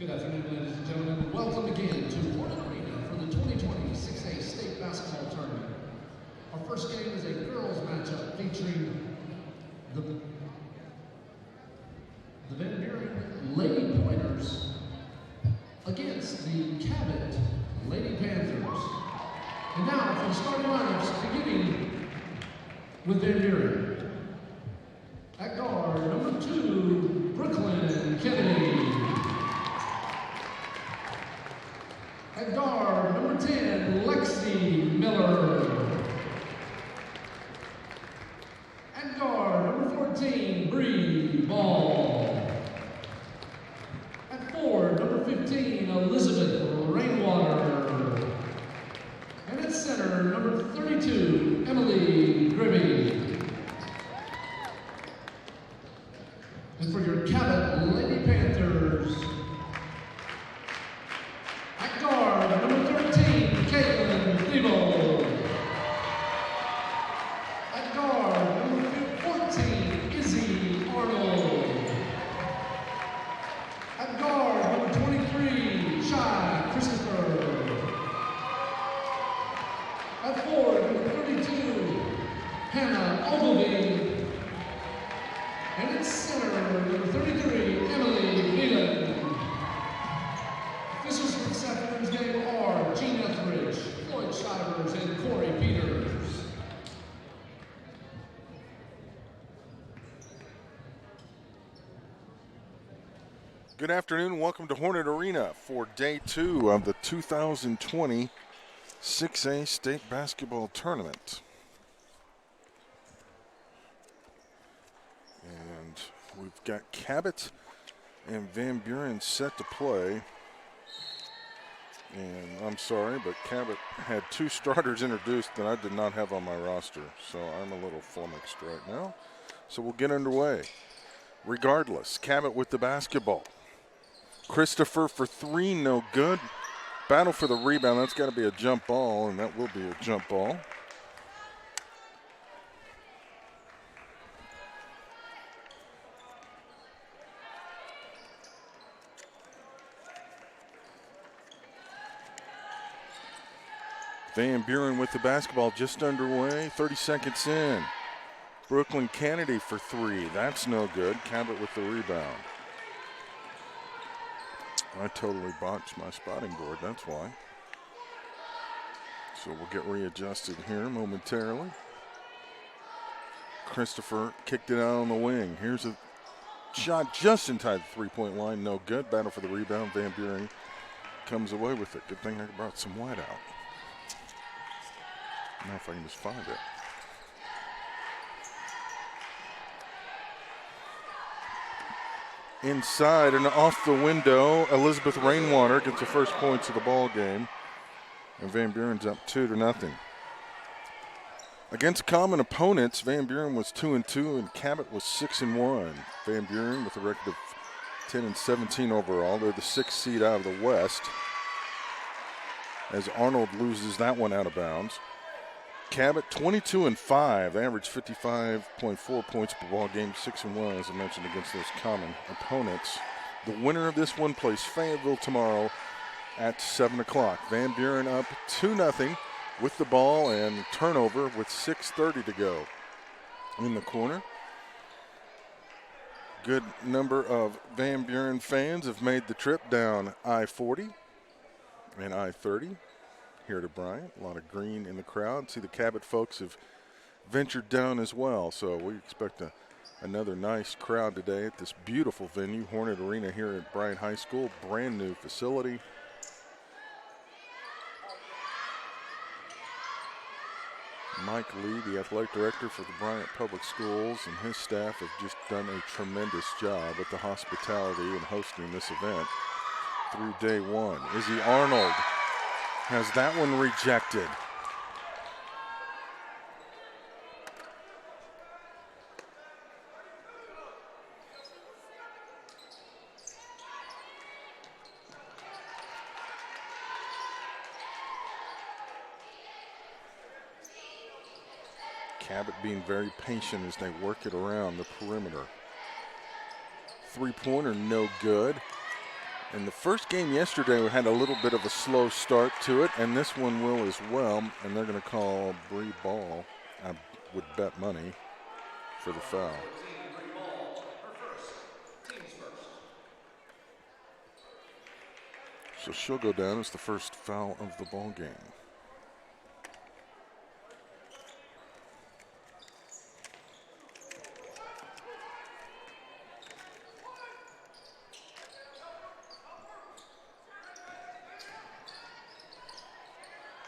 Good afternoon, ladies and gentlemen. Welcome again to Buren Arena for the 2020 6A State Basketball Tournament. Our first game is a girls matchup featuring the Van Buren Lady Pointers against the Cabot Lady Panthers. And now for the starting lineups, beginning with Van Buren. At guard, number 2, Brooklyn Kennedy. At guard, number 10, Lexi Miller. At guard, number 14, Bree Ball. At forward, number 15, Elizabeth Rainwater. And at center, number 32, Emily Gribby. And for your Cabot Lady Panthers, at guard, number 13, Caitlin Thibault. At guard, number 14, Izzy Arnold. At guard, number 23, Shai Christopher. At forward, number 32, Hannah Ogilvie. And at center, number 33, Emily Nealon. Officials for this afternoon's game are Gene Etheridge, Floyd Shivers, and Corey Peters. Good afternoon. Welcome to Hornet Arena for day 2 of the 2020 6A State Basketball Tournament. And we've got Cabot and Van Buren set to play. And I'm sorry, but Cabot had 2 starters introduced that I did not have on my roster. So I'm a little flummoxed right now. So we'll get underway. Regardless, Cabot with the basketball. Christopher for 3, no good. Battle for the rebound. That's got to be a jump ball, and that will be a jump ball. Van Buren with the basketball just underway, 30 seconds in. Brooklyn Kennedy for 3, that's no good. Cabot with the rebound. I totally botched my spotting board, that's why. So we'll get readjusted here momentarily. Christopher kicked it out on the wing. Here's a shot just inside the three-point line, no good. Battle for the rebound, Van Buren comes away with it. Good thing I brought some white out. Now if I can just find it. Inside and off the window, Elizabeth Rainwater gets the first points of the ball game. And Van Buren's up 2-0. Against common opponents, Van Buren was 2-2 and Cabot was 6-1. Van Buren with a record of 10-17 overall. They're the 6th seed out of the West, as Arnold loses that one out of bounds. Cabot 22-5, they averaged 55.4 points per ball game, 6-1 as I mentioned against those common opponents. The winner of this one plays Fayetteville tomorrow at 7 o'clock. Van Buren up 2-0 with the ball and turnover with 6:30 to go. In the corner, good number of Van Buren fans have made the trip down I-40 and I-30. Here to Bryant, a lot of green in the crowd. See, the Cabot folks have ventured down as well, so we expect another nice crowd today at this beautiful venue, Hornet Arena here at Bryant High School, brand new facility. Mike Lee, the athletic director for the Bryant Public Schools, and his staff have just done a tremendous job at the hospitality and hosting this event through day 1. Izzy Arnold has that one rejected. Cabot being very patient as they work it around the perimeter. Three-pointer, no good. And the first game yesterday had a little bit of a slow start to it, and this one will as well. And they're going to call Bree ball. I would bet money for the foul. So she'll go down as the first foul of the ball game.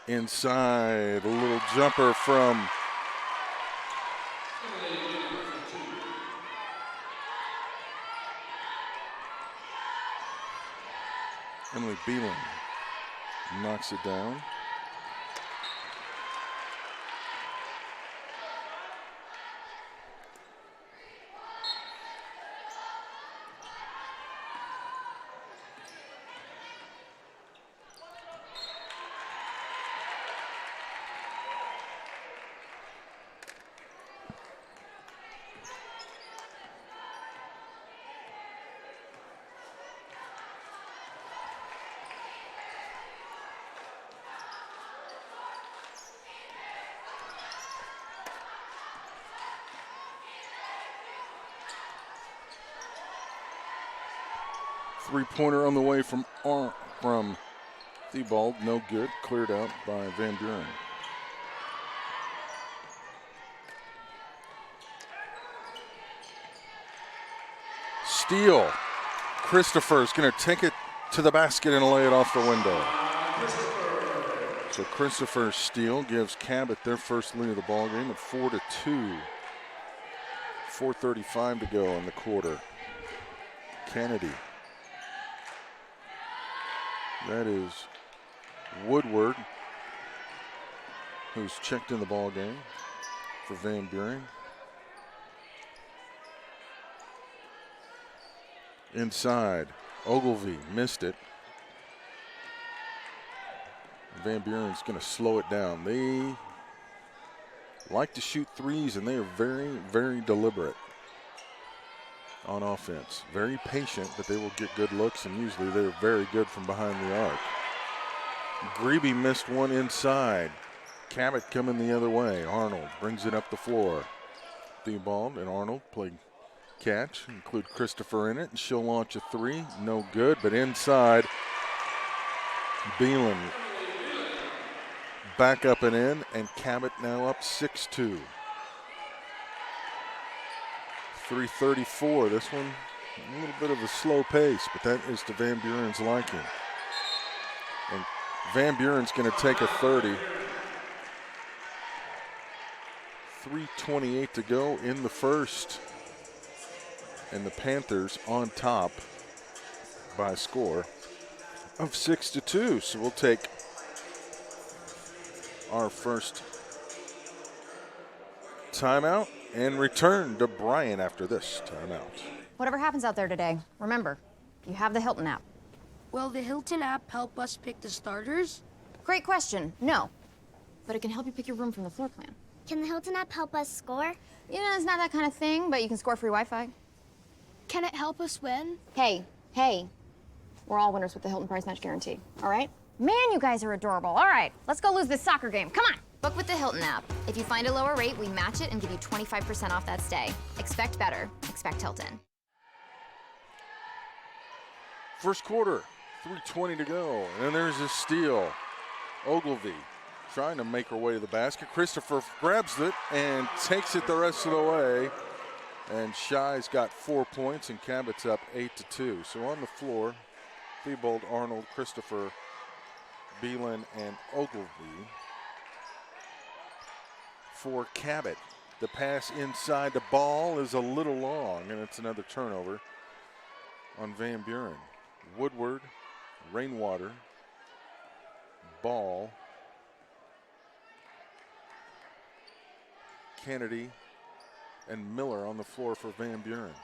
Inside, a little jumper from Emily Beelan. Knocks it down. Three-pointer on the way from Thibault, no good. Cleared out by Van Buren. Steal. Christopher's going to take it to the basket and lay it off the window. So Christopher's steal gives Cabot their first lead of the ball game at 4-2. 4:35 to go in the quarter. Kennedy. That is Woodward, who's checked in the ball game for Van Buren. Inside, Ogilvie missed it. Van Buren's going to slow it down. They like to shoot threes, and they are very, very deliberate on offense. Very patient, but they will get good looks, and usually they're very good from behind the arc. Grebe missed one inside. Cabot coming the other way. Arnold brings it up the floor. Thibault and Arnold play catch, include Christopher in it, and she'll launch a three. No good, but inside, Beelan back up and in, and Cabot now up 6-2. 3:34. This one, a little bit of a slow pace, but that is to Van Buren's liking. And Van Buren's going to take a 30. 3:28 to go in the first. And the Panthers on top by a score of 6-2. So we'll take our first timeout and return to Brian after this timeout. Whatever happens out there today, remember, you have the Hilton app. Will the Hilton app help us pick the starters? Great question. No. But it can help you pick your room from the floor plan. Can the Hilton app help us score? Yeah, it's not that kind of thing, but you can score free Wi-Fi. Can it help us win? Hey. We're all winners with the Hilton Price Match Guarantee, all right? Man, you guys are adorable. All right, let's go lose this soccer game. Come on. Book with the Hilton app. If you find a lower rate, we match it and give you 25% off that stay. Expect better. Expect Hilton. First quarter, 3:20 to go, and there's a steal. Ogilvie trying to make her way to the basket. Christopher grabs it and takes it the rest of the way. And Shy's got 4 points, and Cabot's up 8-2. So on the floor, Thibault, Arnold, Christopher, Beelan, and Ogilvie. For Cabot, the pass inside the ball is a little long, and it's another turnover on Van Buren. Woodward, Rainwater, Ball, Kennedy, and Miller on the floor for Van Buren.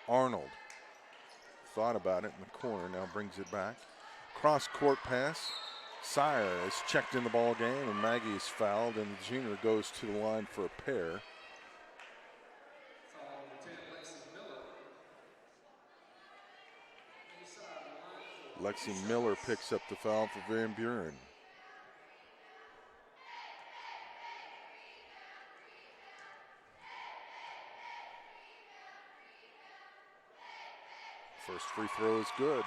Arnold thought about it in the corner, now brings it back. Cross-court pass. Sire is checked in the ball game, and Maggie is fouled, and the junior goes to the line for a pair. Lexi Miller picks up the foul for Van Buren. First free throw is good.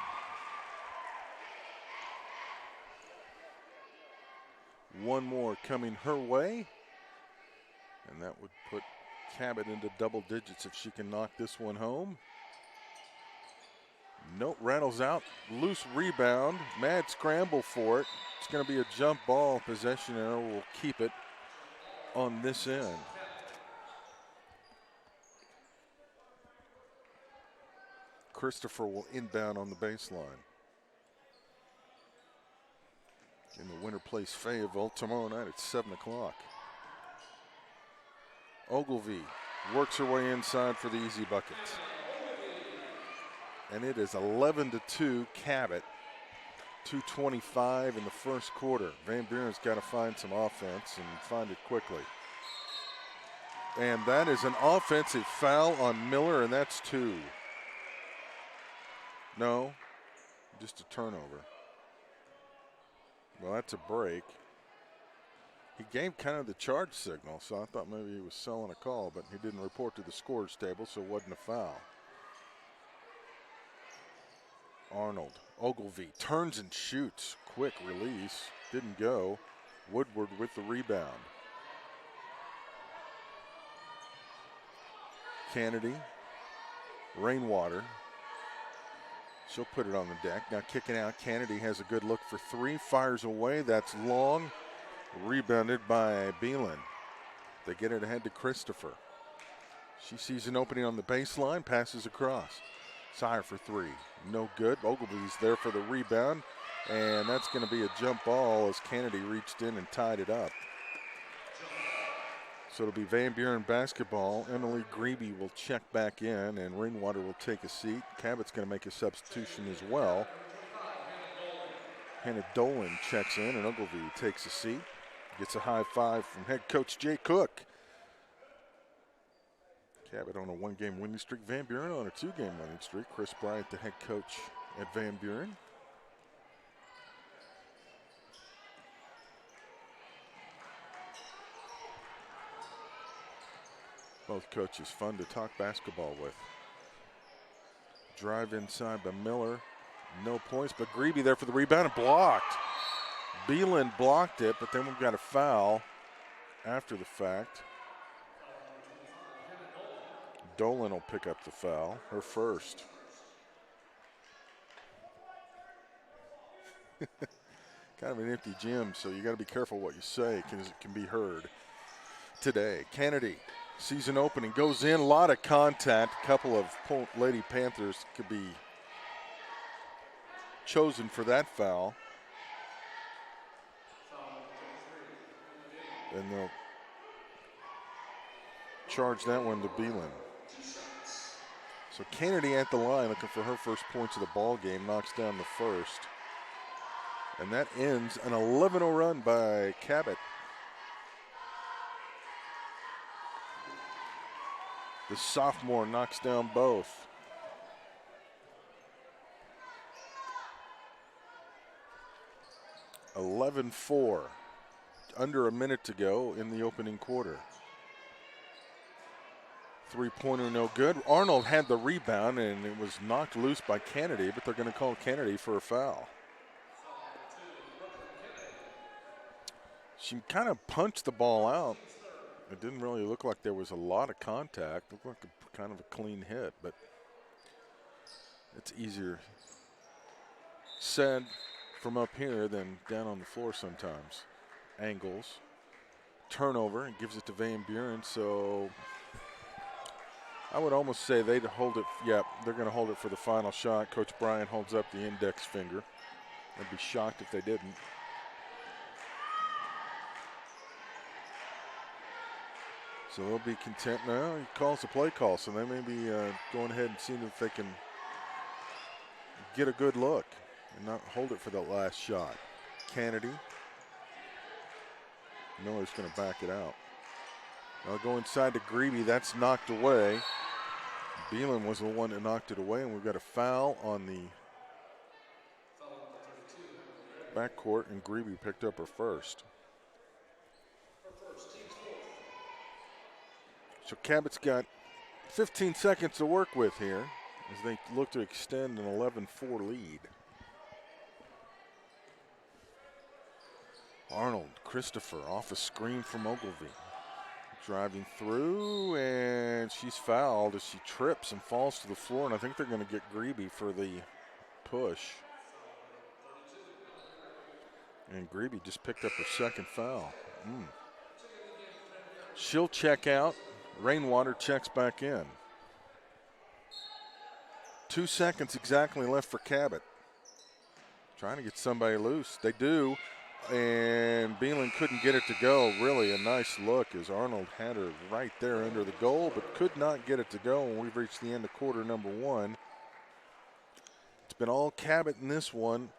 One more coming her way. And that would put Cabot into double digits if she can knock this one home. Nope, rattles out. Loose rebound. Mad scramble for it. It's going to be a jump ball. Possession arrow will keep it on this end. Christopher will inbound on the baseline. And the winner plays Fayetteville tomorrow night at 7 o'clock. Ogilvie works her way inside for the easy bucket. And it is 11-2 Cabot. 2:25 in the first quarter. Van Buren's got to find some offense and find it quickly. And that is an offensive foul on Miller, and that's 2. No, just a turnover. Well, that's a break. He gave kind of the charge signal, so I thought maybe he was selling a call, but he didn't report to the scorer's table, so it wasn't a foul. Arnold, Ogilvie turns and shoots. Quick release, didn't go. Woodward with the rebound. Kennedy, Rainwater. She'll put it on the deck. Now kicking out, Kennedy has a good look for 3, fires away, that's long. Rebounded by Beelan. They get it ahead to Christopher. She sees an opening on the baseline, passes across. Sire for 3, no good. Ogilvie's there for the rebound, and that's going to be a jump ball as Kennedy reached in and tied it up. So it'll be Van Buren basketball. Emily Grebe will check back in, and Rainwater will take a seat. Cabot's going to make a substitution as well. Hannah Dolan checks in, and Ogilvie takes a seat. Gets a high five from head coach Jay Cook. Cabot on a 1-game winning streak. Van Buren on a 2-game winning streak. Chris Bryant, the head coach at Van Buren. Both coaches fun to talk basketball with. Drive inside by Miller. No points, but Grebe there for the rebound and blocked. Beelan blocked it, but then we've got a foul after the fact. Dolan will pick up the foul, her first. Kind of an empty gym, so you got to be careful what you say because it can be heard today. Kennedy sees an opening, goes in, a lot of contact. A couple of Lady Panthers could be chosen for that foul. And they'll charge that one to Beelan. So Kennedy at the line looking for her first points of the ball game, knocks down the first. And that ends an 11-0 run by Cabot. The sophomore knocks down both. (11-4). Under a minute to go in the opening quarter. Three-pointer no good. Arnold had the rebound and it was knocked loose by Kennedy, but they're going to call Kennedy for a foul. She kind of punched the ball out. It didn't really look like there was a lot of contact. It looked like kind of a clean hit, but it's easier said from up here than down on the floor sometimes. Angles, turnover, and gives it to Van Buren. So I would almost say they'd hold it. Yeah, they're going to hold it for the final shot. Coach Bryant holds up the index finger. I'd be shocked if they didn't. So they'll be content now. He calls the play call, so they may be going ahead and seeing if they can get a good look and not hold it for the last shot. Kennedy. Miller's going to back it out. I'll go inside to Grebe. That's knocked away. Beelan was the one that knocked it away, and we've got a foul on the backcourt, and Grebe picked up her first. So Cabot's got 15 seconds to work with here as they look to extend an 11-4 lead. Arnold, Christopher off a screen from Ogilvy. Driving through, and she's fouled as she trips and falls to the floor, and I think they're going to get Grebe for the push. And Grebe just picked up her second foul. She'll check out. Rainwater checks back in. 2 seconds exactly left for Cabot. Trying to get somebody loose. They do. And Beelan couldn't get it to go. Really a nice look as Arnold had her right there under the goal, but could not get it to go when we've reached the end of quarter number 1. It's been all Cabot in this one.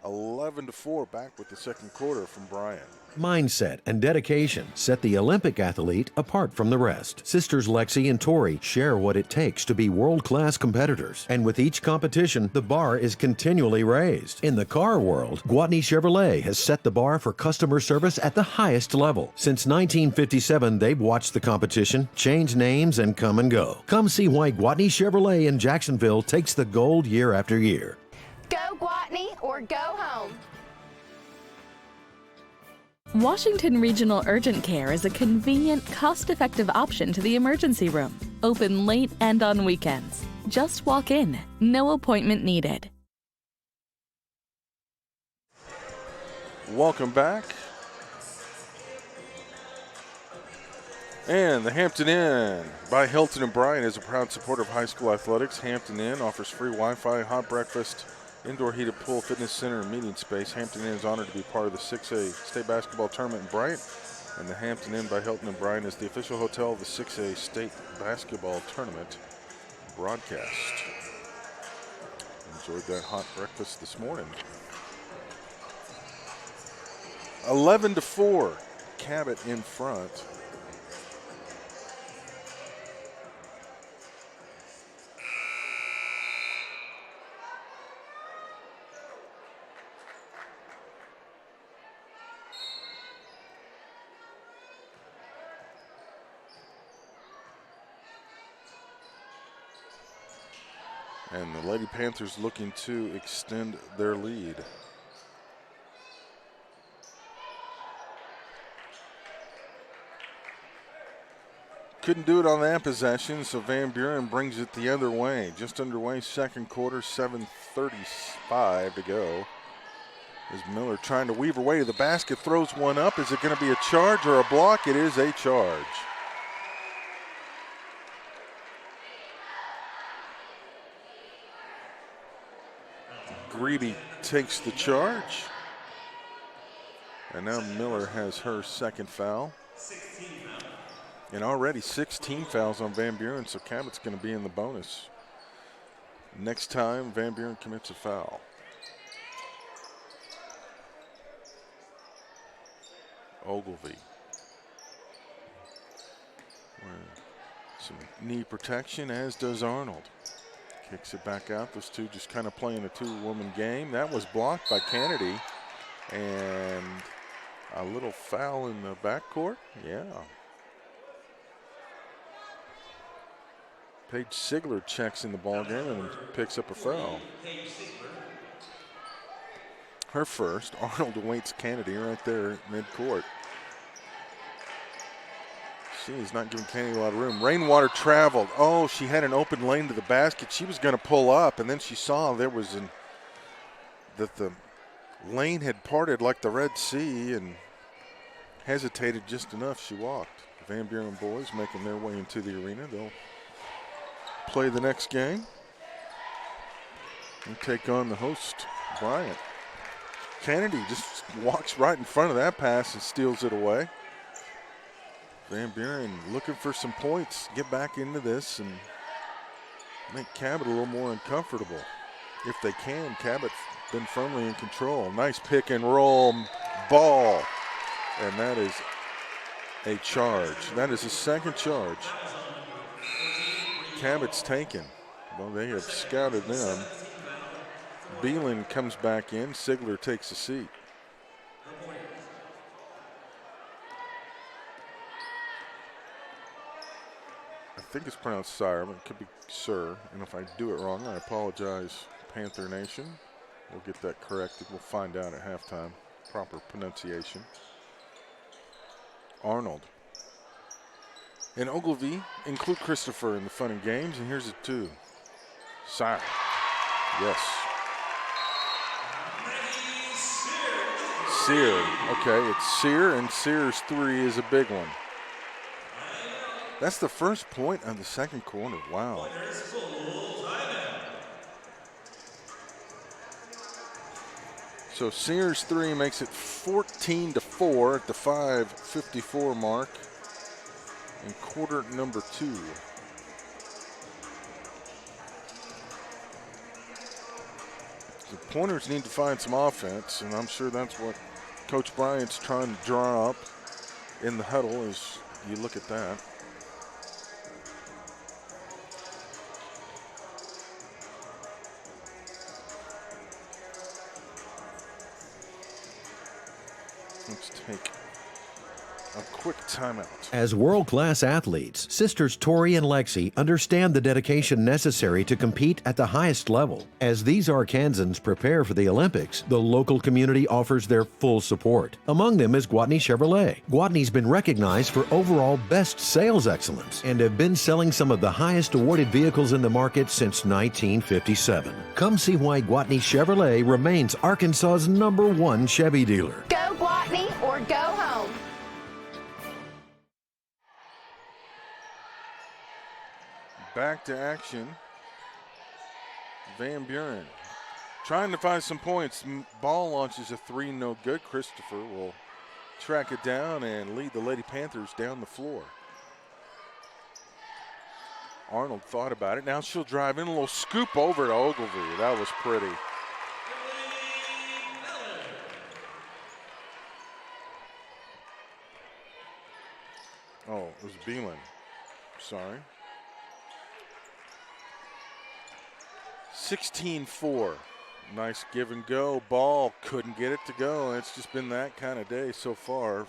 11-4 back with the second quarter from Bryan. Mindset and dedication set the Olympic athlete apart from the rest. Sisters Lexi and Tori share what it takes to be world-class competitors. And with each competition, the bar is continually raised. In the car world, Gwatney Chevrolet has set the bar for customer service at the highest level. Since 1957, they've watched the competition change names and come and go. Come see why Gwatney Chevrolet in Jacksonville takes the gold year after year. Go Gwatney or go home. Washington Regional Urgent Care is a convenient, cost-effective option to the emergency room. Open late and on weekends. Just walk in. No appointment needed. Welcome back. And the Hampton Inn by Hilton and Bryan is a proud supporter of high school athletics. Hampton Inn offers free Wi-Fi, hot breakfast, indoor heated pool, fitness center, and meeting space. Hampton Inn is honored to be part of the 6A state basketball tournament in Bryant. And the Hampton Inn by Hilton and Bryan is the official hotel of the 6A state basketball tournament broadcast. Enjoyed that hot breakfast this morning. 11-4, Cabot in front. And the Lady Panthers looking to extend their lead. Couldn't do it on that possession, so Van Buren brings it the other way. Just underway, second quarter, 7:35 to go. As Miller trying to weave her way to the basket, throws one up. Is it going to be a charge or a block? It is a charge. Grebe takes the charge. And now Miller has her second foul. And already 16 fouls on Van Buren, so Cabot's going to be in the bonus. Next time, Van Buren commits a foul. Ogilvy. Some knee protection, as does Arnold. Kicks it back out. Those two just kind of playing a two-woman game. That was blocked by Kennedy. And a little foul in the backcourt. Yeah. Paige Sigler checks in the ball game and picks up a foul. Her first. Arnold awaits Kennedy right there at midcourt. She's not giving Kennedy a lot of room. Rainwater traveled. Oh, she had an open lane to the basket. She was going to pull up, and then she saw there was that the lane had parted like the Red Sea and hesitated just enough. She walked. Van Buren boys making their way into the arena. They'll play the next game and take on the host, Bryant. Kennedy just walks right in front of that pass and steals it away. Van Buren looking for some points, get back into this and make Cabot a little more uncomfortable. If they can, Cabot been firmly in control. Nice pick and roll ball. And that is a charge. That is a second charge. Cabot's taken. Well, they have scouted them. Beelan comes back in. Sigler takes a seat. I think it's pronounced Sire, but it could be Sir. And if I do it wrong, I apologize, Panther Nation. We'll get that corrected. We'll find out at halftime. Proper pronunciation. Arnold and Ogilvy include Christopher in the fun and games, and here's it too. Sire. Yes. Sear. Okay, it's Sear, and Sear's 3 is a big one. That's the first point of the second quarter. Wow. So Sears 3 makes it 14-4 at the 5:54 mark in quarter number 2. The Pointers need to find some offense, and I'm sure that's what Coach Bryant's trying to draw up in the huddle as you look at that. Let's take a quick timeout. As world-class athletes, sisters Tori and Lexi understand the dedication necessary to compete at the highest level. As these Arkansans prepare for the Olympics, the local community offers their full support. Among them is Gwatney Chevrolet. Gwatney's been recognized for overall best sales excellence and have been selling some of the highest awarded vehicles in the market since 1957. Come see why Gwatney Chevrolet remains Arkansas's #1 Chevy dealer. Go Gwatney or go home. Back to action. Van Buren trying to find some points. Ball launches a 3, no good. Christopher will track it down and lead the Lady Panthers down the floor. Arnold thought about it. Now she'll drive in, a little scoop over to Ogilvy. That was pretty. Oh, it was Beelan. Sorry. 16-4. Nice give and go. Ball couldn't get it to go. It's just been that kind of day so far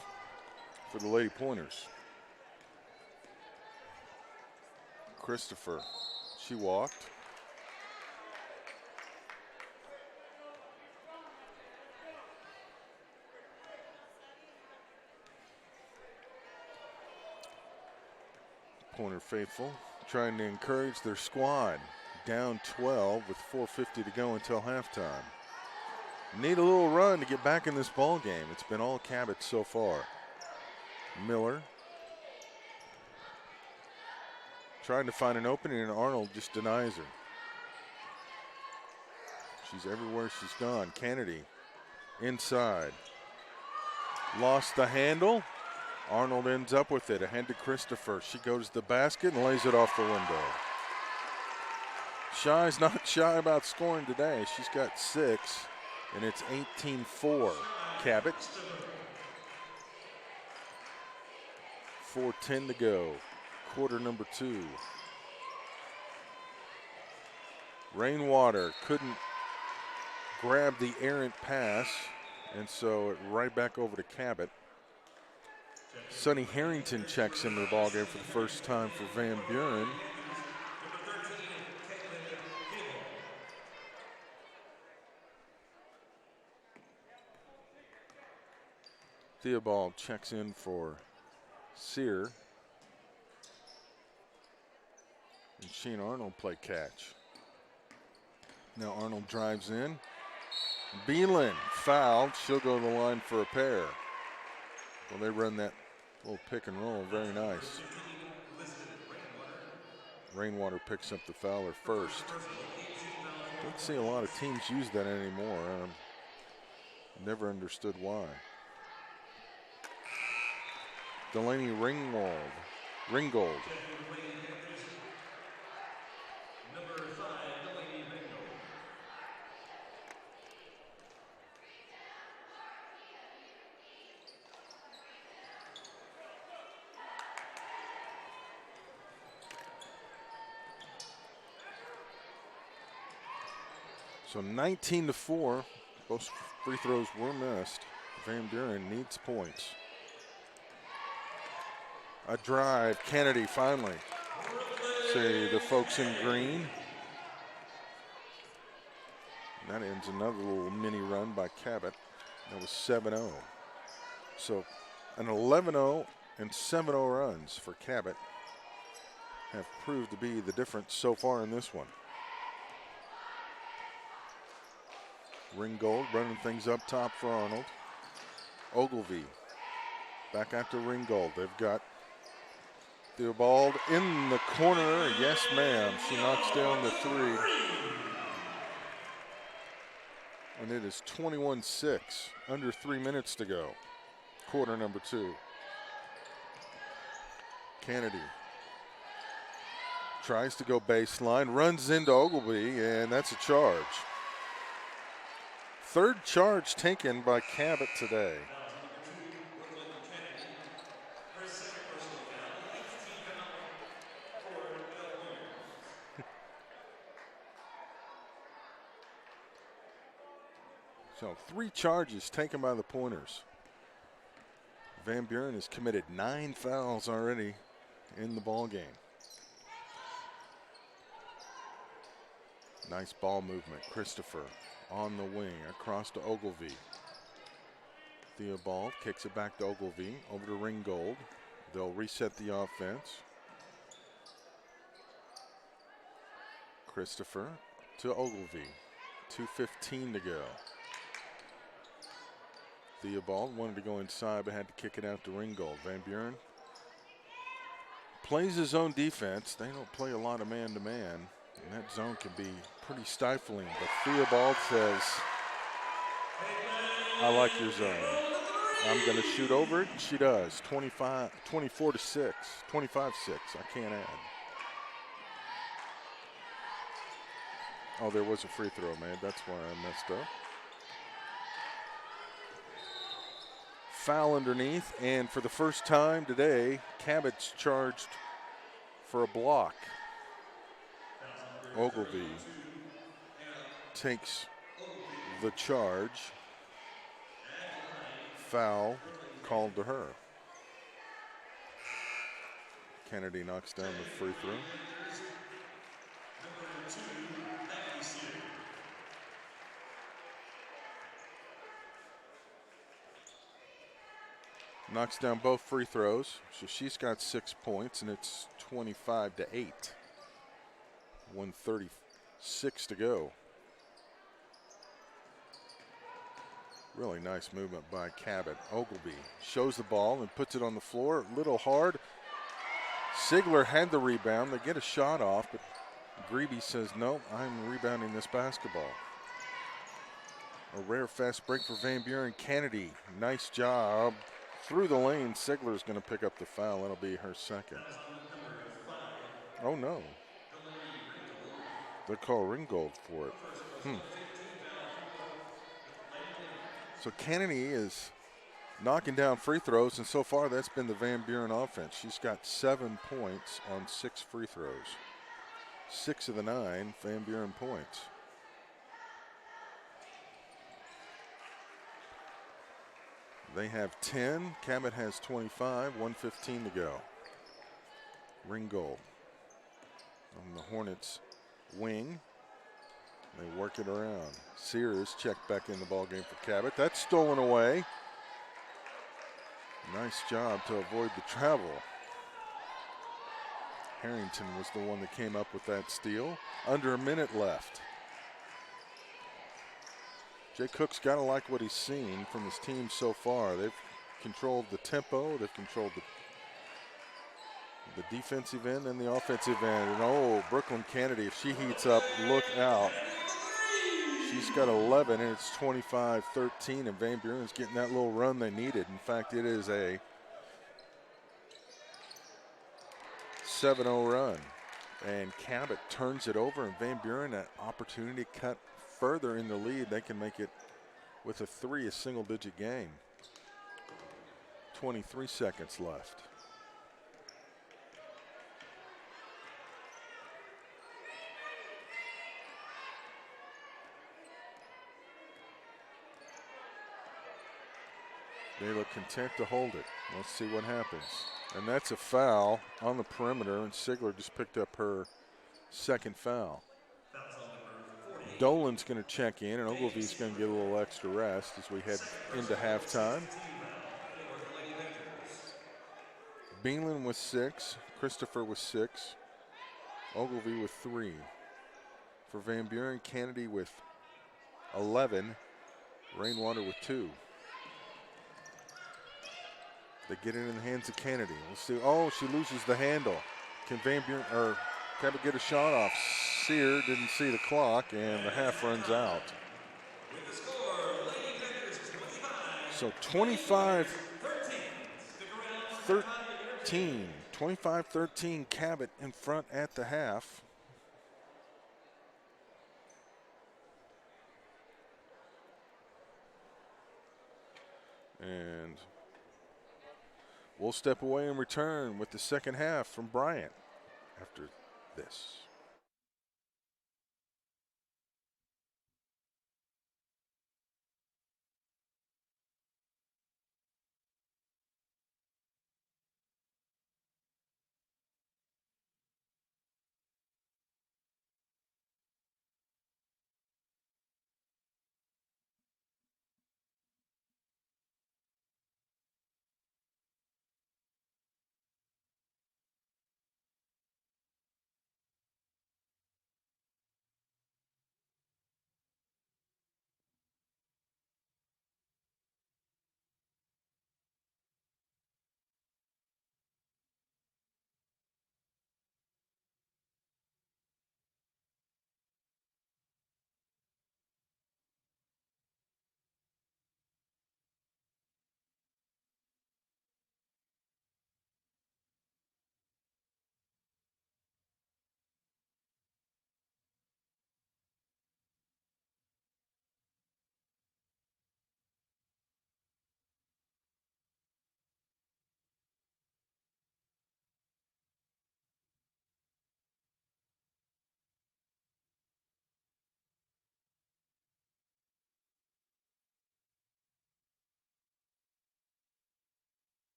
for the Lady Pointers. Christopher, she walked. Pointer faithful trying to encourage their squad. Down 12 with 4:50 to go until halftime. Need a little run to get back in this ball game. It's been all Cabot so far. Miller trying to find an opening, and Arnold just denies her. She's everywhere she's gone. Kennedy inside. Lost the handle. Arnold ends up with it. Ahead to Christopher. She goes to the basket and lays it off the window. Shy's not shy about scoring today. She's got 6, and it's 18-4. Cabot. 4:10 to go. Quarter number 2. Rainwater couldn't grab the errant pass, and so it right back over to Cabot. Sonny Harrington checks into the ballgame for the first time for Van Buren. Theobald checks in for Sear. And she and Arnold play catch. Now Arnold drives in. Beelan fouled. She'll go to the line for a pair. Well, they run that little pick and roll. Very nice. Rainwater picks up the fouler first. Don't see a lot of teams use that anymore. Never understood why. Delaney Ringgold. So 19-4. Both free throws were missed. Van Buren needs points. A drive. Kennedy finally. Say the folks in green. And that ends another little mini run by Cabot. That was 7-0. So an 11-0 and 7-0 runs for Cabot have proved to be the difference so far in this one. Ringgold running things up top for Arnold. Ogilvy back after Ringgold. They've got Theobald in the corner. Yes, ma'am. She knocks down the three. And it is 21-6. Under 3 minutes to go. Quarter number 2. Kennedy tries to go baseline, runs into Ogilvy, and that's a charge. Third charge taken by Cabot today. So 3 charges taken by the Pointers. Van Buren has committed 9 fouls already in the ball game. Nice ball movement. Christopher on the wing across to Ogilvy. Theobald kicks it back to Ogilvy over to Ringgold. They'll reset the offense. Christopher to Ogilvy. 2:15 to go. Theobald wanted to go inside but had to kick it out to Ringgold. Van Buren plays his own defense. They don't play a lot of man-to-man, and that zone can be pretty stifling. But Theobald says, I like your zone. I'm going to shoot over it. She does. 24-6, 25-6. I can't add. Oh, there was a free throw, man. That's why I messed up. Foul underneath, and for the first time today, Cabot's charged for a block. Ogilvy takes the charge. Foul called to her. Kennedy knocks down the free throw. Knocks down both free throws, so she's got 6 points, and it's 25-8. 1:36 to go. Really nice movement by Cabot. Ogilvy shows the ball and puts it on the floor. A little hard. Sigler had the rebound. They get a shot off, but Grebe says, no, I'm rebounding this basketball. A rare fast break for Van Buren. Kennedy, nice job. Through the lane, Sigler's going to pick up the foul. That'll be her second. Oh, no. They call Ringgold for it. So Kennedy is knocking down free throws, and so far that's been the Van Buren offense. She's got 7 points on 6 free throws. 6 of the 9 Van Buren points. They have 10. Cabot has 25. 1:15 to go. Ringgold on the Hornets wing. They work it around. Sears checked back in the ball game for Cabot. That's stolen away. Nice job to avoid the travel. Harrington was the one that came up with that steal. Under a minute left. Jay Cook's got to like what he's seen from his team so far. They've controlled the tempo. They've controlled the defensive end and the offensive end. And oh, Brooklyn Kennedy, if she heats up, look out. She's got 11, and it's 25-13, and Van Buren's getting that little run they needed. In fact, it is a 7-0 run. And Cabot turns it over, and Van Buren an opportunity to cut further in the lead. They can make it with a single-digit game. 23 seconds left. They look content to hold it. Let's see what happens. And that's a foul on the perimeter, and Sigler just picked up her second foul. Dolan's going to check in, and Ogilvy's going to get a little extra rest as we head into halftime. Beanland with 6, Christopher with 6, Ogilvy with 3. For Van Buren, Kennedy with 11, Rainwater with 2. They get it in the hands of Kennedy. We'll see. Oh, she loses the handle. Can Van Buren or Cabot get a shot off? Sear didn't see the clock, and the half runs out. So 25-13. 25-13 Cabot in front at the half. And we'll step away and return with the second half from Bryant after this.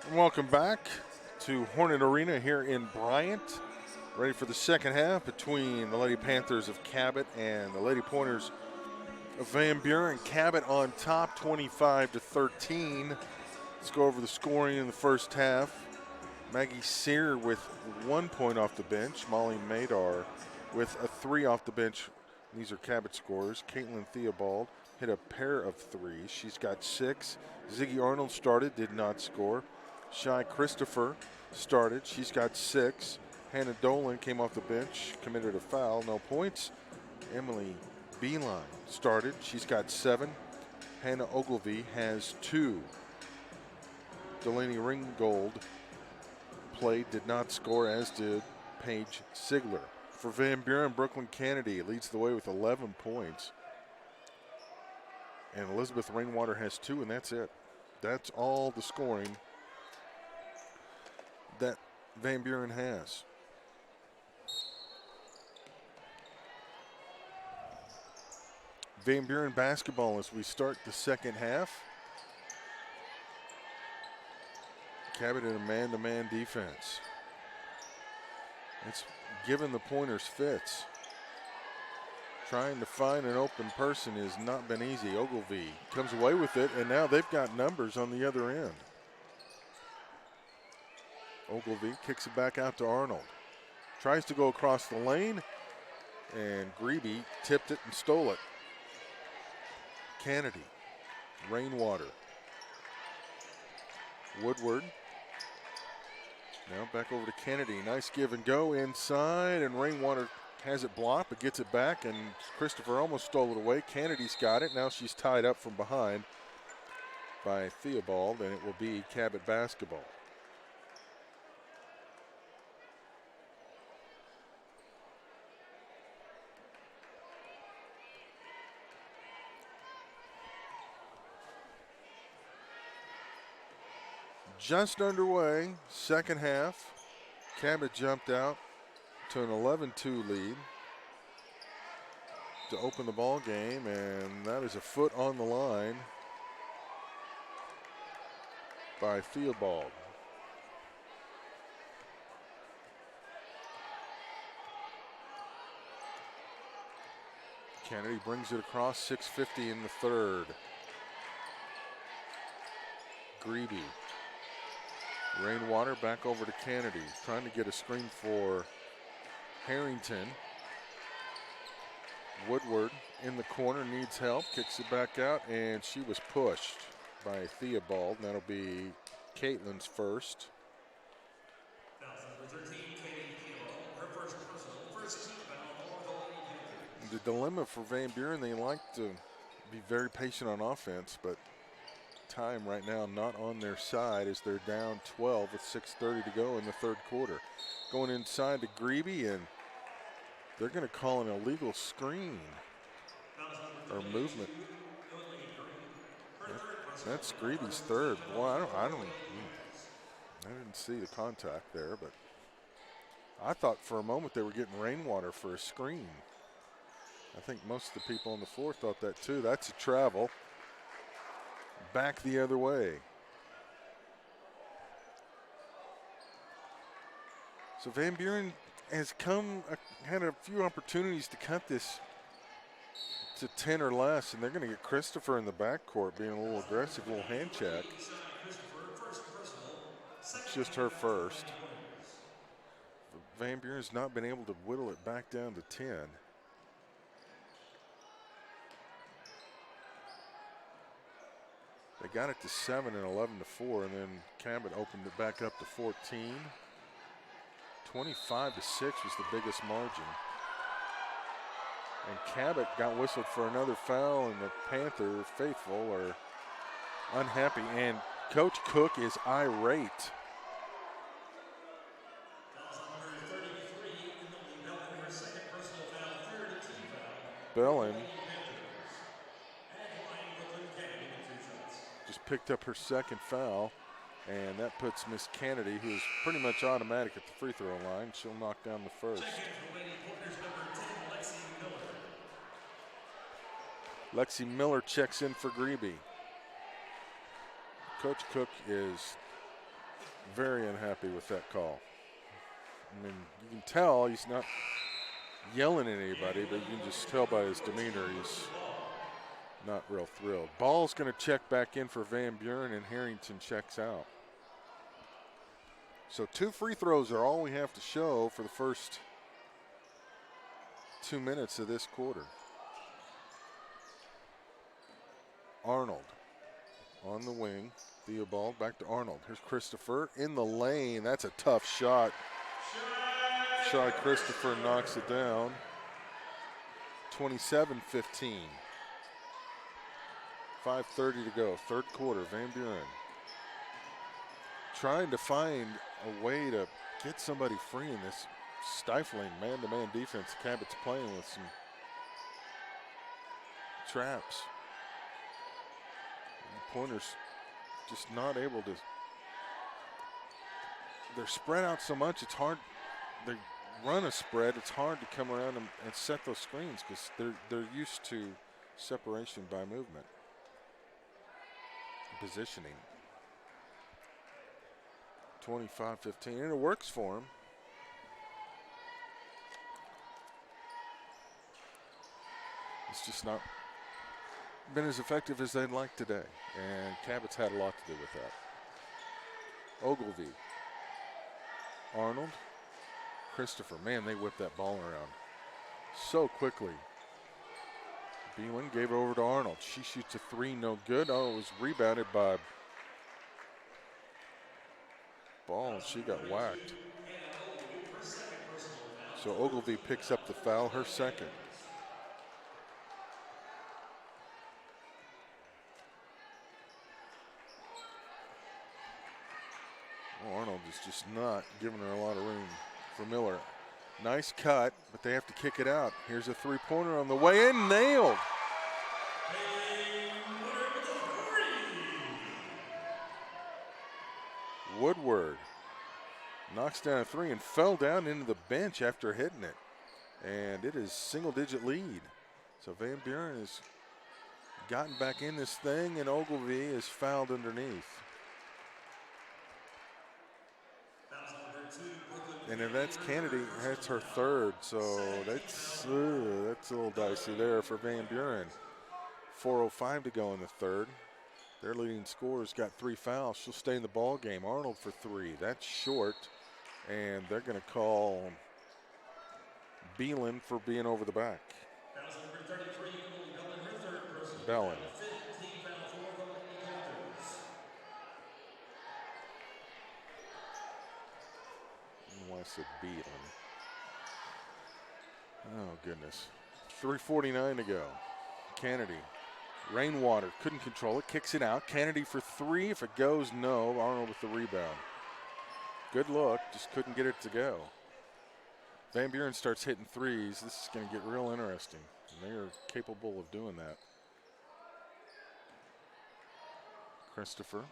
Welcome back to Hornet Arena here in Bryant. Ready for the second half between the Lady Panthers of Cabot and the Lady Pointers of Van Buren. Cabot on top, 25-13. Let's go over the scoring in the first half. Maggie Sear with 1 point off the bench. Molly Madar with a 3 off the bench. These are Cabot scores. Caitlin Theobald hit a pair of threes. She's got 6. Ziggy Arnold started, did not score. Shy Christopher started. She's got 6. Hannah Dolan came off the bench, committed a foul, no points. Emily Beeline started. She's got 7. Hannah Ogilvie has 2. Delaney Ringgold played, did not score, as did Paige Sigler. For Van Buren, Brooklyn Kennedy leads the way with 11 points. And Elizabeth Rainwater has 2, and that's it. That's all the scoring that Van Buren has. Van Buren basketball as we start the second half. Cabot in a man-to-man defense. It's given the Pointers fits. Trying to find an open person has not been easy. Ogilvie comes away with it, and now they've got numbers on the other end. Ogilvie kicks it back out to Arnold. Tries to go across the lane, and Grebe tipped it and stole it. Kennedy, Rainwater, Woodward. Now back over to Kennedy. Nice give and go inside, and Rainwater has it blocked, but gets it back, and Christopher almost stole it away. Kennedy's got it. Now she's tied up from behind by Theobald, and it will be Cabot basketball. Just underway, second half. Cabot jumped out to an 11-2 lead to open the ball game, and that is a foot on the line by Theobald. Kennedy brings it across, 6:50 in the third. Grebe. Rainwater back over to Kennedy, trying to get a screen for Harrington. Woodward in the corner, needs help, kicks it back out, and she was pushed by Theobald. And that'll be Caitlin's first. The dilemma for Van Buren, they like to be very patient on offense, but time right now not on their side as they're down 12 with 6:30 to go in the third quarter. Going inside to Grebe, and they're going to call an illegal screen or movement. That's Grebe's third. Well, I didn't see the contact there, but I thought for a moment they were getting Rainwater for a screen. I think most of the people on the floor thought that too. That's a travel. Back the other way. So Van Buren has had a few opportunities to cut this to 10 or less, and they're going to get Christopher in the backcourt being a little aggressive, little hand check. It's just her first. Van Buren's not been able to whittle it back down to 10. They got it to 7 and 11-4, and then Cabot opened it back up to 14. 25-6 was the biggest margin. And Cabot got whistled for another foul, and the Panther faithful are unhappy, and Coach Cook is irate. Bellin just picked up her second foul, and that puts Miss Kennedy, who is pretty much automatic at the free throw line. She'll knock down the first. Lexi Miller checks in for Grebe. Coach Cook is very unhappy with that call. I mean, you can tell he's not yelling at anybody, but you can just tell by his demeanor he's not real thrilled. Ball's going to check back in for Van Buren, and Harrington checks out. So 2 free throws are all we have to show for the first 2 minutes of this quarter. Arnold on the wing. Theobald back to Arnold. Here's Christopher in the lane. That's a tough shot. Shy Christopher knocks it down. 27-15. 5:30 to go. Third quarter. Van Buren trying to find a way to get somebody free in this stifling man-to-man defense. Cabot's playing with some traps. The Pointers just not able to. They're spread out so much, it's hard. They run a spread, it's hard to come around and set those screens because they're used to separation by movement, positioning. 25-15, and it works for him. It's just not been as effective as they'd like today, and Cabot's had a lot to do with that. Ogilvy, Arnold, Christopher. Man, they whipped that ball around so quickly. Beelan gave it over to Arnold. She shoots a 3, no good. Oh, it was rebounded by Ball. She got whacked. So Ogilvy picks up the foul, her second. Oh, Arnold is just not giving her a lot of room for Miller. Nice cut, but they have to kick it out. Here's a three-pointer on the way in, nailed. Woodward knocks down a 3 and fell down into the bench after hitting it. And it is single-digit lead. So Van Buren has gotten back in this thing, and Ogilvy is fouled underneath. And if that's Kennedy, that's her third. So that's a little dicey there for Van Buren. 4:05 to go in the third. Their leading scorer's got 3 fouls. She'll stay in the ball game. Arnold for 3. That's short. And they're going to call Beelan for being over the back. Bellin. I said Beelan. Oh, goodness. 3:49 to go. Kennedy. Rainwater couldn't control it. Kicks it out. Kennedy for 3. If it goes, no. Arnold with the rebound. Good look. Just couldn't get it to go. Van Buren starts hitting threes. This is going to get real interesting. And they are capable of doing that. Christopher.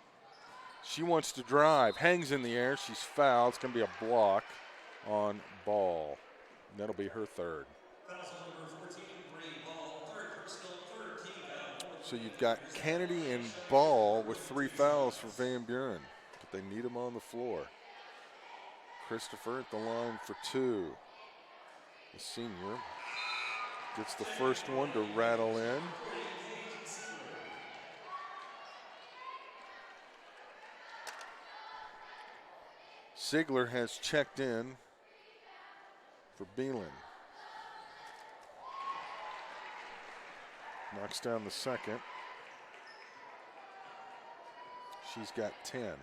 She wants to drive. Hangs in the air. She's fouled. It's going to be a block on Ball. And that'll be her third. So you've got Kennedy and Ball with 3 fouls for Van Buren. But they need them on the floor. Christopher at the line for 2. The senior gets the first one to rattle in. Sigler has checked in for Beelan. Knocks down the second. She's got 10.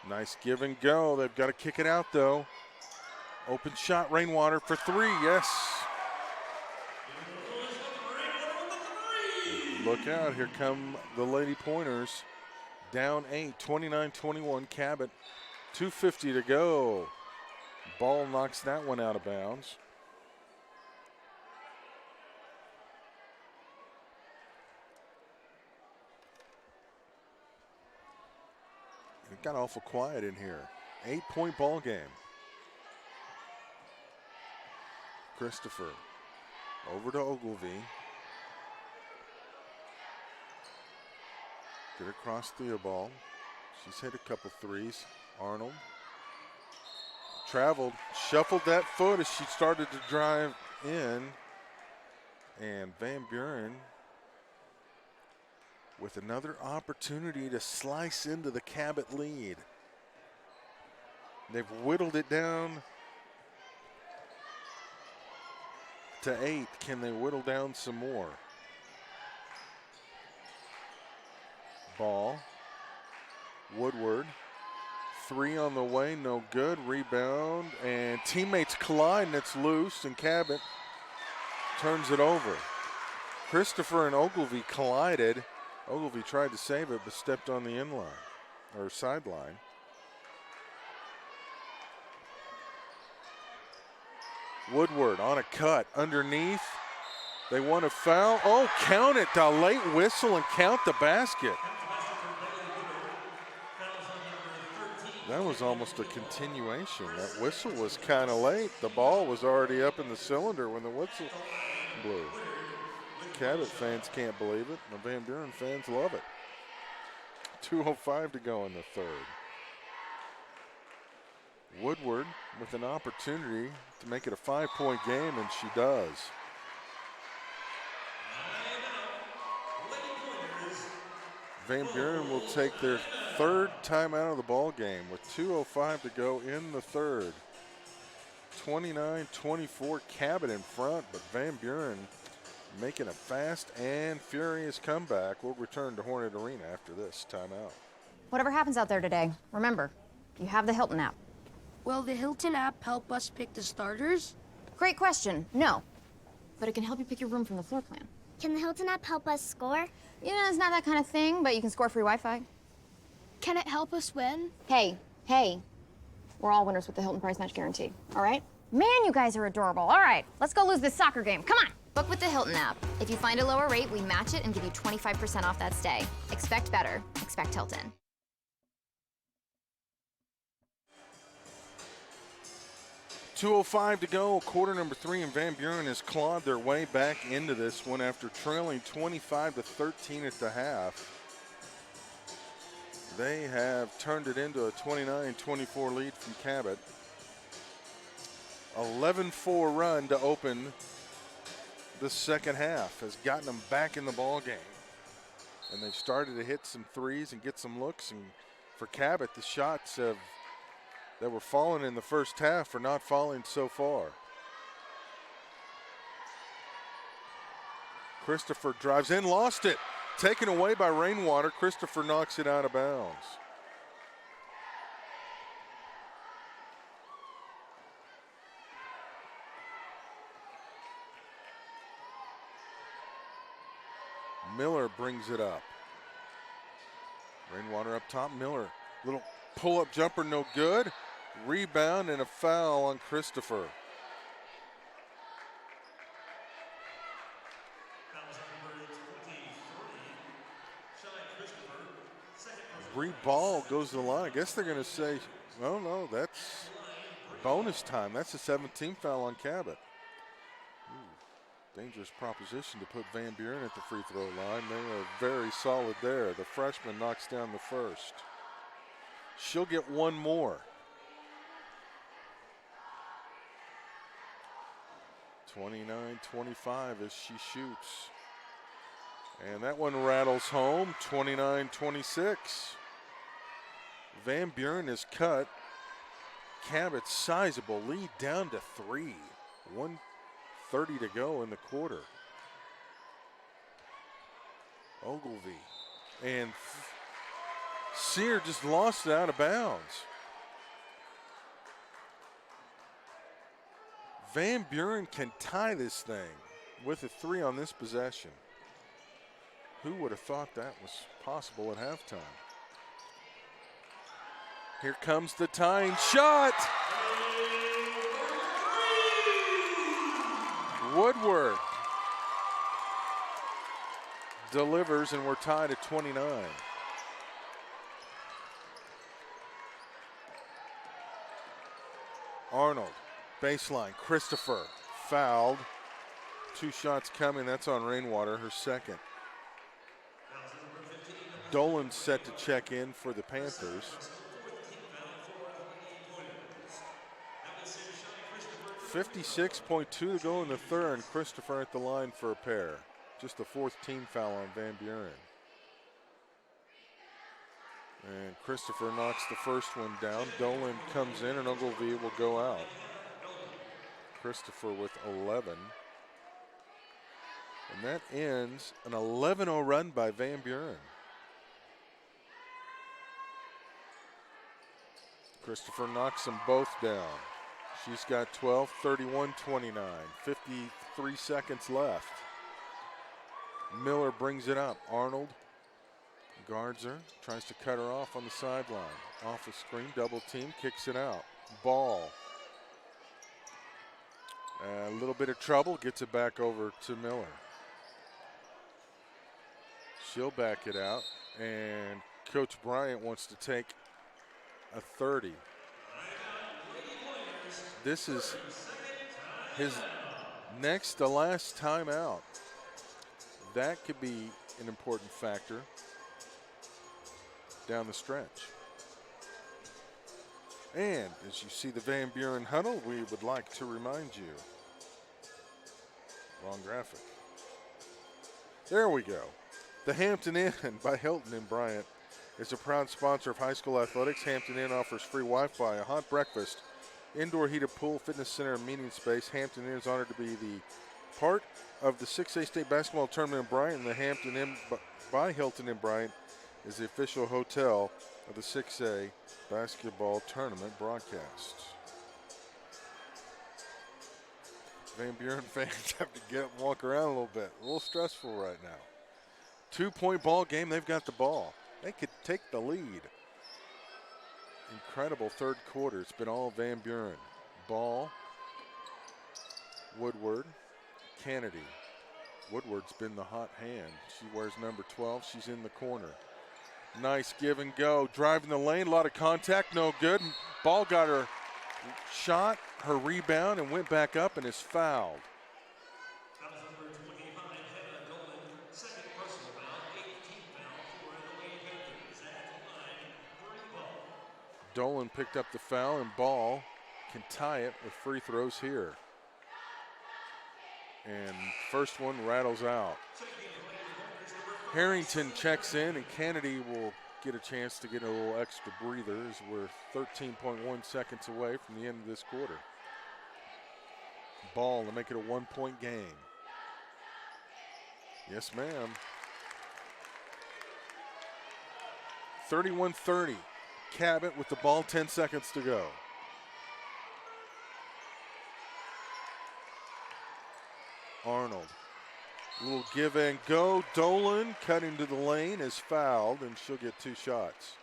Nice give and go. They've got to kick it out, though. Open shot, Rainwater for 3. Yes. Look out. Here come the Lady Pointers. Down 8, 29-21. Cabot. 2:50 to go. Ball knocks that one out of bounds. got awful quiet in here. 8-point ball game. Christopher over to Ogilvy. Get across Theobald. She's hit a couple threes. Arnold traveled, shuffled that foot as she started to drive in. And Van Buren with another opportunity to slice into the Cabot lead. They've whittled it down to 8. Can they whittle down some more? Ball. Woodward. 3 on the way, no good. Rebound, and teammates collide, and it's loose, and Cabot turns it over. Christopher and Ogilvy collided. Ogilvy tried to save it, but stepped on the inline, or sideline. Woodward on a cut underneath. They want to foul. Oh, count it. A late whistle and count the basket. That was almost a continuation. That whistle was kind of late. The ball was already up in the cylinder when the whistle blew. Cabot fans can't believe it. The Van Buren fans love it. 2:05 to go in the third. Woodward with an opportunity to make it a 5-point game, and she does. Van Buren will take their third timeout of the ball game with 2:05 to go in the third. 29-24, Cabot in front, but Van Buren making a fast and furious comeback. We'll return to Hornet Arena after this timeout. Whatever happens out there today, remember, you have the Hilton app. Will the Hilton app help us pick the starters? Great question. No. But it can help you pick your room from the floor plan. Can the Hilton app help us score? Yeah, it's not that kind of thing, but you can score free Wi-Fi. Can it help us win? Hey. We're all winners with the Hilton Price Match Guarantee, all right? Man, you guys are adorable. All right, let's go lose this soccer game. Come on. Book with the Hilton app. If you find a lower rate, we match it and give you 25% off that stay. Expect better. Expect Hilton. .205 to go, quarter number 3, and Van Buren has clawed their way back into this one after trailing 25-13 at the half. They have turned it into a 29-24 lead from Cabot. 11-4 run to open the second half has gotten them back in the ball game. And they've started to hit some threes and get some looks. And for Cabot, the shots that were falling in the first half are not falling so far. Christopher drives in, lost it. Taken away by Rainwater. Christopher knocks it out of bounds. Miller brings it up. Rainwater up top. Miller, little pull-up jumper, no good. Rebound and a foul on Christopher. Ball goes to the line. I guess they're going to say, oh no, that's bonus time. That's a 17th foul on Cabot. Dangerous proposition to put Van Buren at the free throw line. They are very solid there. The freshman knocks down the first. She'll get one more. 29-25 as she shoots. And that one rattles home, 29-26. Van Buren has cut Cabot's sizable lead down to 3. 1:30 to go in the quarter. Ogilvy. And Sear just lost it out of bounds. Van Buren can tie this thing with a 3 on this possession. Who would have thought that was possible at halftime? Here comes the tying shot. Woodward delivers, and we're tied at 29. Arnold, baseline, Christopher, fouled. 2 shots coming, that's on Rainwater, her second. Dolan set to check in for the Panthers. 56.2 to go in the third, and Christopher at the line for a pair. Just the 4th team foul on Van Buren. And Christopher knocks the first one down. Dolan comes in and Ogilvie will go out. Christopher with 11. And that ends an 11-0 run by Van Buren. Christopher knocks them both down. She's got 12, 31-29, 53 seconds left. Miller brings it up. Arnold guards her, tries to cut her off on the sideline. Off the screen, double team, kicks it out. Ball. A little bit of trouble, gets it back over to Miller. She'll back it out, and Coach Bryant wants to take a 30. This is his next to last timeout. That could be an important factor down the stretch. And as you see the Van Buren huddle, we would like to remind you. Wrong graphic. There we go. The Hampton Inn by Hilton in Bryant is a proud sponsor of high school athletics. Hampton Inn offers free Wi-Fi, a hot breakfast, indoor heated pool, fitness center, and meeting space. Hampton Inn is honored to be the part of the 6A state basketball tournament in Bryant. And the Hampton Inn by Hilton in Bryant is the official hotel of the 6A basketball tournament broadcast. Van Buren fans have to get up and walk around a little bit. A little stressful right now. 2-point ball game. They've got the ball. They could take the lead. Incredible third quarter. It's been all Van Buren. Ball, Woodward, Kennedy. Woodward's been the hot hand. She wears number 12. She's in the corner. Nice give and go. Driving the lane. A lot of contact. No good. Ball got her shot, her rebound, and went back up and is fouled. Dolan picked up the foul, and Ball can tie it with free throws here. And first one rattles out. Harrington checks in, and Kennedy will get a chance to get a little extra breather as we're 13.1 seconds away from the end of this quarter. Ball to make it a 1-point game. Yes, ma'am. 31-30. Cabot with the ball, 10 seconds to go. Arnold. A little give and go. Dolan cutting to the lane is fouled, and she'll get 2 shots.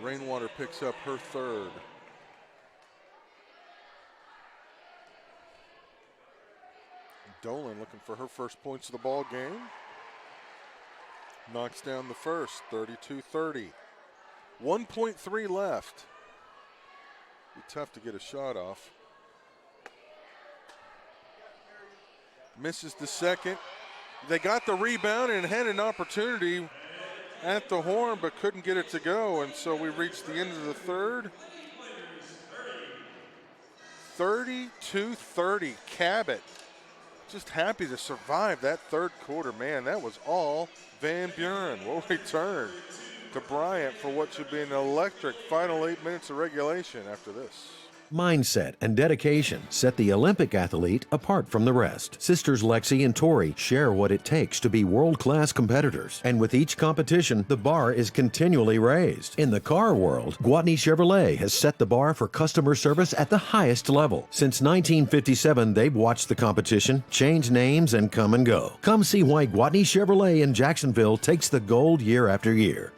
Rainwater picks up her third. Dolan looking for her first points of the ball game. Knocks down the first, 32-30. 1.3 left. Be tough to get a shot off. Misses the second. They got the rebound and had an opportunity at the horn, but couldn't get it to go, and so we reached the end of the third. 32-30. Cabot just happy to survive that third quarter. Man, that was all Van Buren. We'll return to Bryant for what should be an electric final 8 minutes of regulation after this. Mindset and dedication set the Olympic athlete apart from the rest. Sisters Lexi and Tori share what it takes to be world-class competitors. And with each competition, the bar is continually raised. In the car world, Gwatney Chevrolet has set the bar for customer service at the highest level. Since 1957, they've watched the competition change names and come and go. Come see why Gwatney Chevrolet in Jacksonville takes the gold year after year.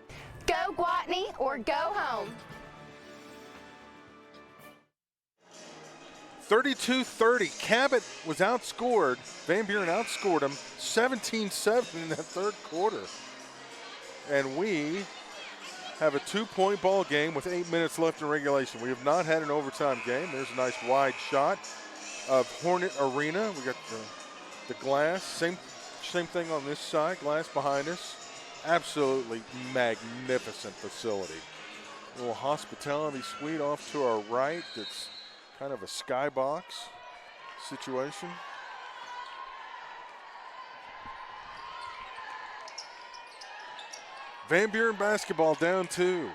Go Gwatney or go home. 32-30. Cabot was outscored. Van Buren outscored him 17-7 in that third quarter. And we have a 2-point ball game with 8 minutes left in regulation. We have not had an overtime game. There's a nice wide shot of Hornet Arena. We got the glass, same thing on this side, glass behind us. Absolutely magnificent facility. A little hospitality suite off to our right. It's kind of a skybox situation. Van Buren basketball down 2.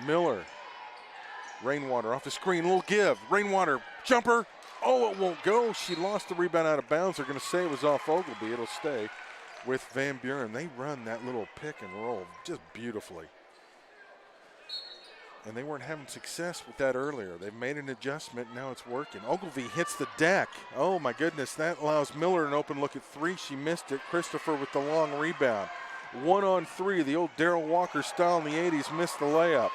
Miller. Rainwater off the screen, a little give. Rainwater, jumper. Oh, it won't go. She lost the rebound out of bounds. They're going to say it was off Ogilvy. It'll stay with Van Buren. They run that little pick and roll just beautifully. And they weren't having success with that earlier. They've made an adjustment, now it's working. Ogilvy hits the deck. Oh my goodness, that allows Miller an open look at 3. She missed it. Christopher with the long rebound. 1-on-3, the old Darrell Walker style in the 80s, missed the layup.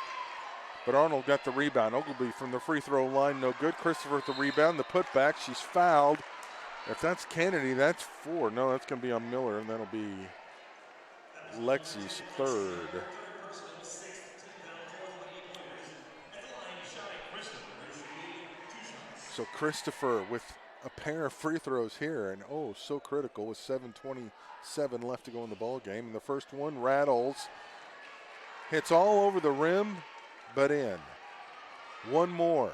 But Arnold got the rebound. Ogilvy from the free throw line, no good. Christopher with the rebound, the putback, she's fouled. If that's Kennedy, that's 4. No, that's gonna be on Miller, and that'll be Lexi's 3rd. So Christopher with a pair of free throws here, and oh, so critical with 7:27 left to go in the ball game. And the first one rattles, hits all over the rim, but in. One more.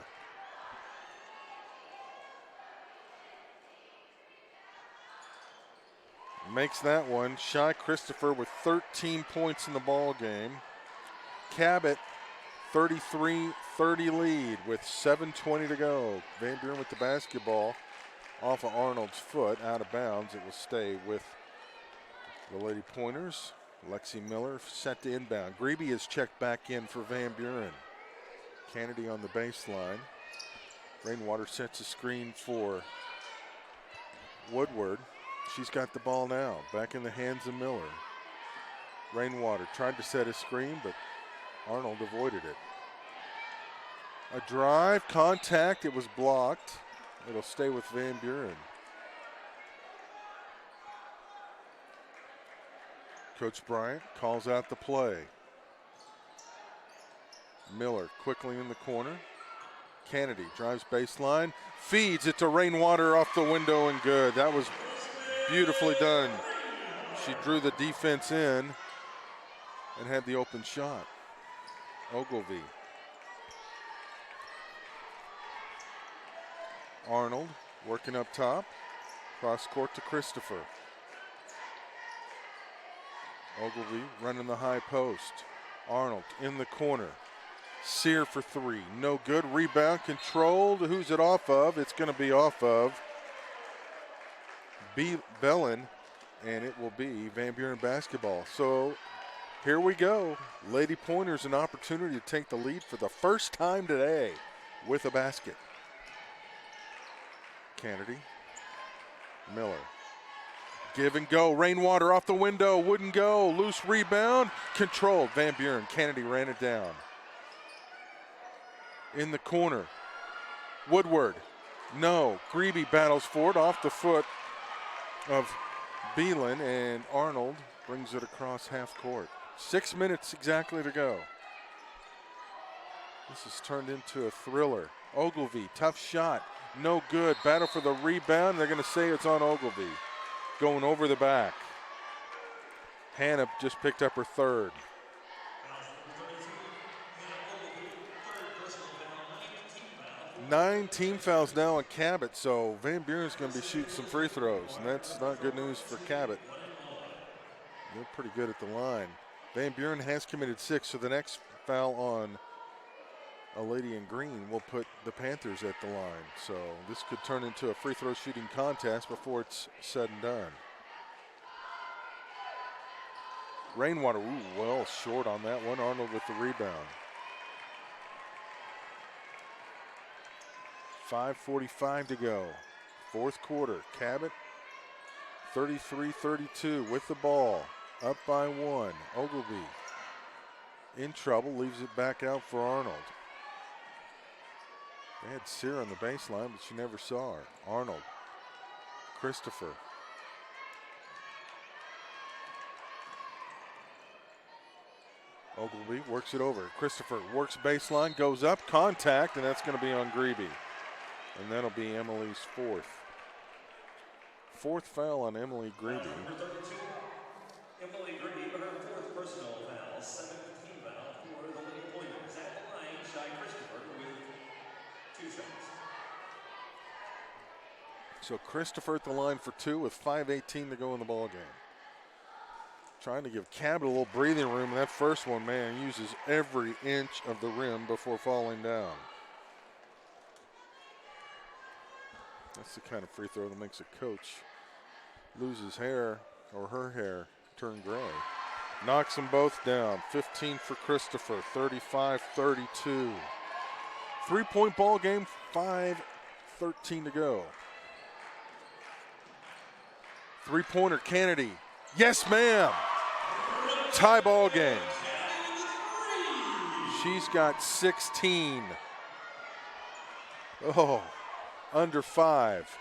Makes that one. Shy Christopher with 13 points in the ball game. Cabot 33-30 lead with 7:20 to go. Van Buren with the basketball off of Arnold's foot, out of bounds. It will stay with the Lady Pointers. Lexi Miller set to inbound. Grebe is checked back in for Van Buren. Kennedy on the baseline. Rainwater sets a screen for Woodward. She's got the ball now, back in the hands of Miller. Rainwater tried to set a screen, but Arnold avoided it. A drive, contact, it was blocked. It'll stay with Van Buren. Coach Bryant calls out the play. Miller quickly in the corner. Kennedy drives baseline, feeds it to Rainwater off the window and good. That was beautifully done. She drew the defense in and had the open shot. Ogilvy. Arnold working up top. Cross court to Christopher. Ogilvy running the high post. Arnold in the corner. Sear for 3. No good. Rebound controlled. Who's it off of? It's going to be off of Bellin, and it will be Van Buren basketball. So here we go. Lady Pointers an opportunity to take the lead for the first time today with a basket. Kennedy. Miller. Give and go. Rainwater off the window. Wouldn't go. Loose rebound. Controlled. Van Buren. Kennedy ran it down. In the corner. Woodward. No. Grebe battles for it off the foot of Beelan, and Arnold brings it across half court. 6 minutes exactly to go. This has turned into a thriller. Ogilvy, tough shot. No good. Battle for the rebound. They're going to say it's on Ogilvy. Going over the back. Hannah just picked up her 3rd. 9 team fouls now on Cabot, so Van Buren's going to be shooting some free throws, and that's not good news for Cabot. They're pretty good at the line. Van Buren has committed 6, so the next foul on a lady in green will put the Panthers at the line. So this could turn into a free throw shooting contest before it's said and done. Rainwater, well short on that one. Arnold with the rebound. 5:45 to go. 4th quarter. Cabot 33-32 with the ball. Up by 1. Ogilvy in trouble. Leaves it back out for Arnold. They had Sear on the baseline, but she never saw her. Arnold. Christopher. Ogilvy works it over. Christopher works baseline, goes up, contact, and that's going to be on Greeby. And that'll be Emily's fourth. Fourth foul on Emily Greeby. Emily Greeby, her fourth personal foul, seventh team foul for the Lady Pointers. At the line, Shy Christopher with 2 shots. So Christopher at the line for 2 with 5:18 to go in the ball game. Trying to give Cabot a little breathing room. And that first one, man, uses every inch of the rim before falling down. That's the kind of free throw that makes a coach lose his hair or her hair turn gray. Knocks them both down. 15 for Christopher, 35-32. 3-point ball game, 5:13 to go. Three-pointer Kennedy. Yes, ma'am. Tie ball game. She's got 16. Oh, under 5.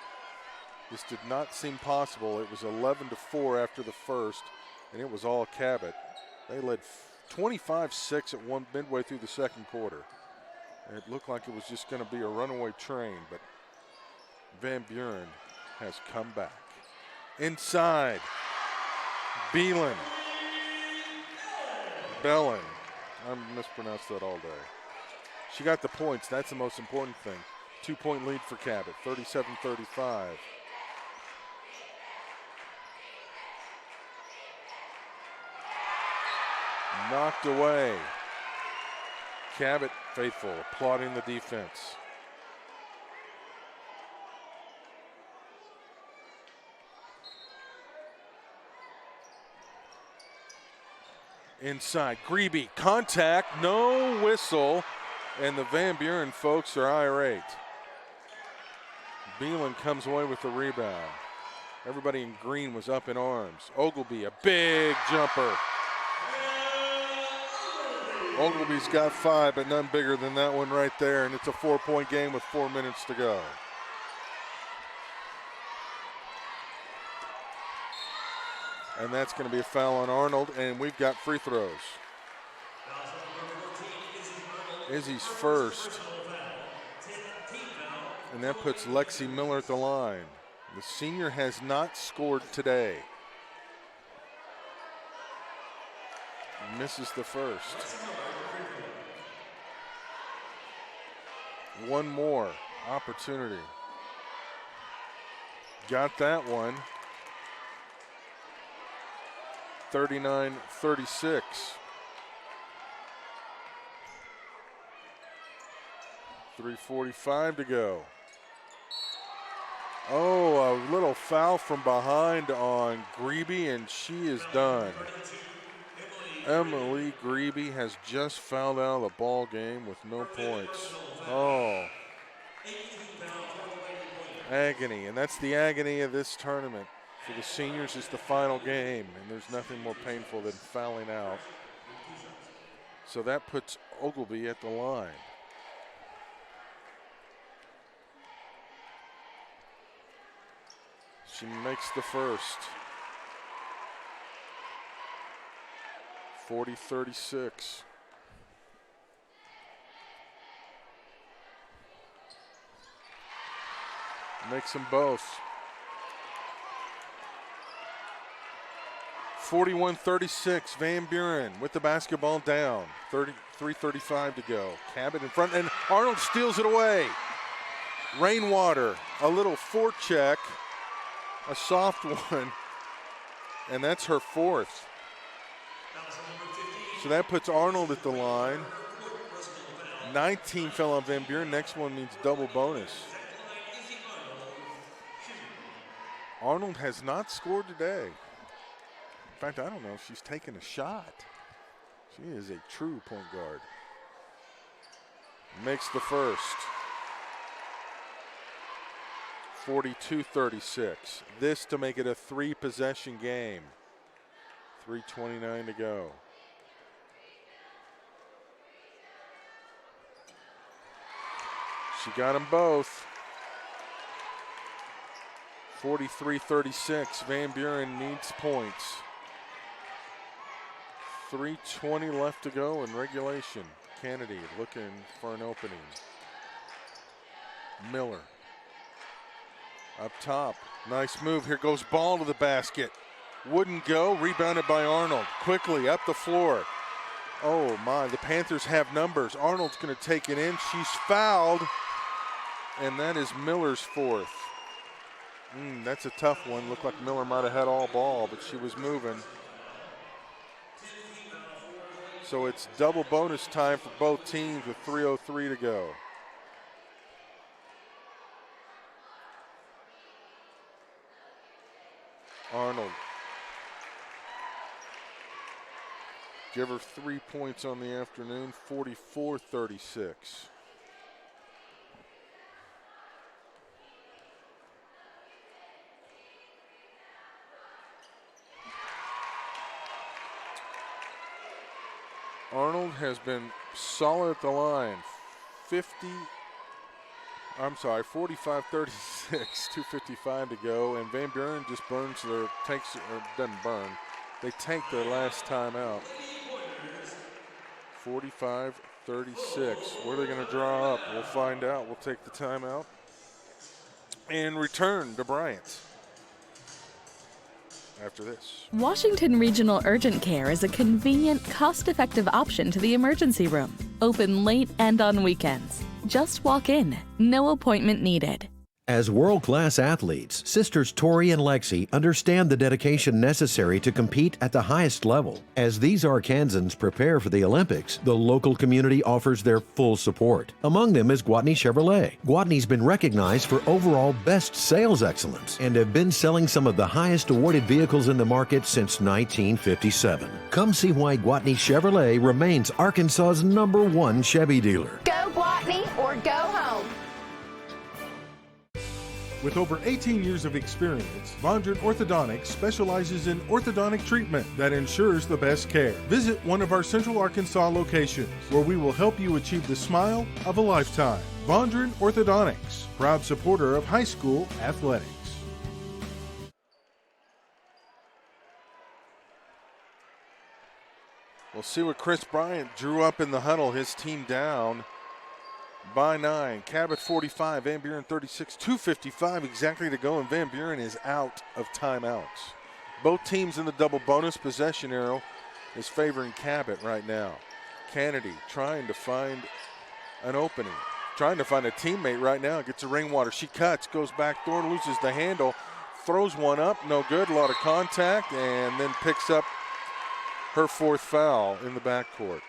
This did not seem possible. It was 11-4 after the first, and it was all Cabot. They led 25-6 at midway through the second quarter. And it looked like it was just going to be a runaway train, but Van Buren has come back. Inside, Bellin. I mispronounced that all day. She got the points. That's the most important thing. 2-point lead for Cabot, 37-35. Knocked away. Cabot faithful, applauding the defense. Inside, Greeby, contact, no whistle, and the Van Buren folks are irate. Bellin comes away with the rebound. Everybody in green was up in arms. Ogilvy, a big jumper. Ogilvy's got 5, but none bigger than that one right there, and it's a 4-point game with 4 minutes to go. And that's going to be a foul on Arnold, and we've got free throws. Izzy's first. And that puts Lexi Miller at the line. The senior has not scored today. Misses the first. One more opportunity. Got that one. 39-36. .345 to go. Oh, a little foul from behind on Greeby, and she is done. Emily Greeby has just fouled out of the ball game with no points. Oh. Agony, and that's the agony of this tournament. For the seniors, it's the final game, and there's nothing more painful than fouling out. So that puts Ogilvy at the line. She makes the first. 40-36. Makes them both. 41-36, Van Buren with the basketball down. 3:35 to go. Cabot in front, and Arnold steals it away. Rainwater, a little forecheck, a soft one, and that's her fourth. So that puts Arnold at the line. 19 fell on Van Buren. Next one means double bonus. Arnold has not scored today. In fact, I don't know if she's taken a shot. She is a true point guard. Makes the first. 42-36. This to make it a 3-possession game. 3:29 to go. She got them both. 43-36. Van Buren needs points. 3:20 left to go in regulation. Kennedy looking for an opening. Miller up top. Nice move. Here goes ball to the basket. Wouldn't go. Rebounded by Arnold. Quickly up the floor. Oh my, the Panthers have numbers. Arnold's going to take it in. She's fouled. And that is Miller's fourth. That's a tough one. Looked like Miller might have had all ball, but she was moving. So it's double bonus time for both teams with 3:03 to go. Arnold. Give her 3 points on the afternoon, 44-36. Arnold has been solid at the line. 45-36, 2:55 to go, and Van Buren just doesn't burn. They take their last time out. 45-36. Where are they going to draw up? We'll find out. We'll take the timeout and return to Bryant after this. Washington Regional Urgent Care is a convenient, cost-effective option to the emergency room. Open late and on weekends. Just walk in. No appointment needed. As world-class athletes, sisters Tori and Lexi understand the dedication necessary to compete at the highest level. As these Arkansans prepare for the Olympics, the local community offers their full support. Among them is Gwatney Chevrolet. Gwatney's been recognized for overall best sales excellence and have been selling some of the highest awarded vehicles in the market since 1957. Come see why Gwatney Chevrolet remains Arkansas's #1 Chevy dealer. Go Gwatney or go home. With over 18 years of experience, Buren Orthodontics specializes in orthodontic treatment that ensures the best care. Visit one of our Central Arkansas locations where we will help you achieve the smile of a lifetime. Buren Orthodontics, proud supporter of high school athletics. We'll see what Chris Bryant drew up in the huddle. His team down by 9. Cabot 45, Van Buren 36, 2:55 exactly to go, and Van Buren is out of timeouts. Both teams in the double bonus. Possession arrow is favoring Cabot right now. Kennedy trying to find an opening, trying to find a teammate right now. Gets a Rainwater. She cuts, goes back door, loses the handle, throws one up, no good, a lot of contact, and then picks up her fourth foul in the backcourt.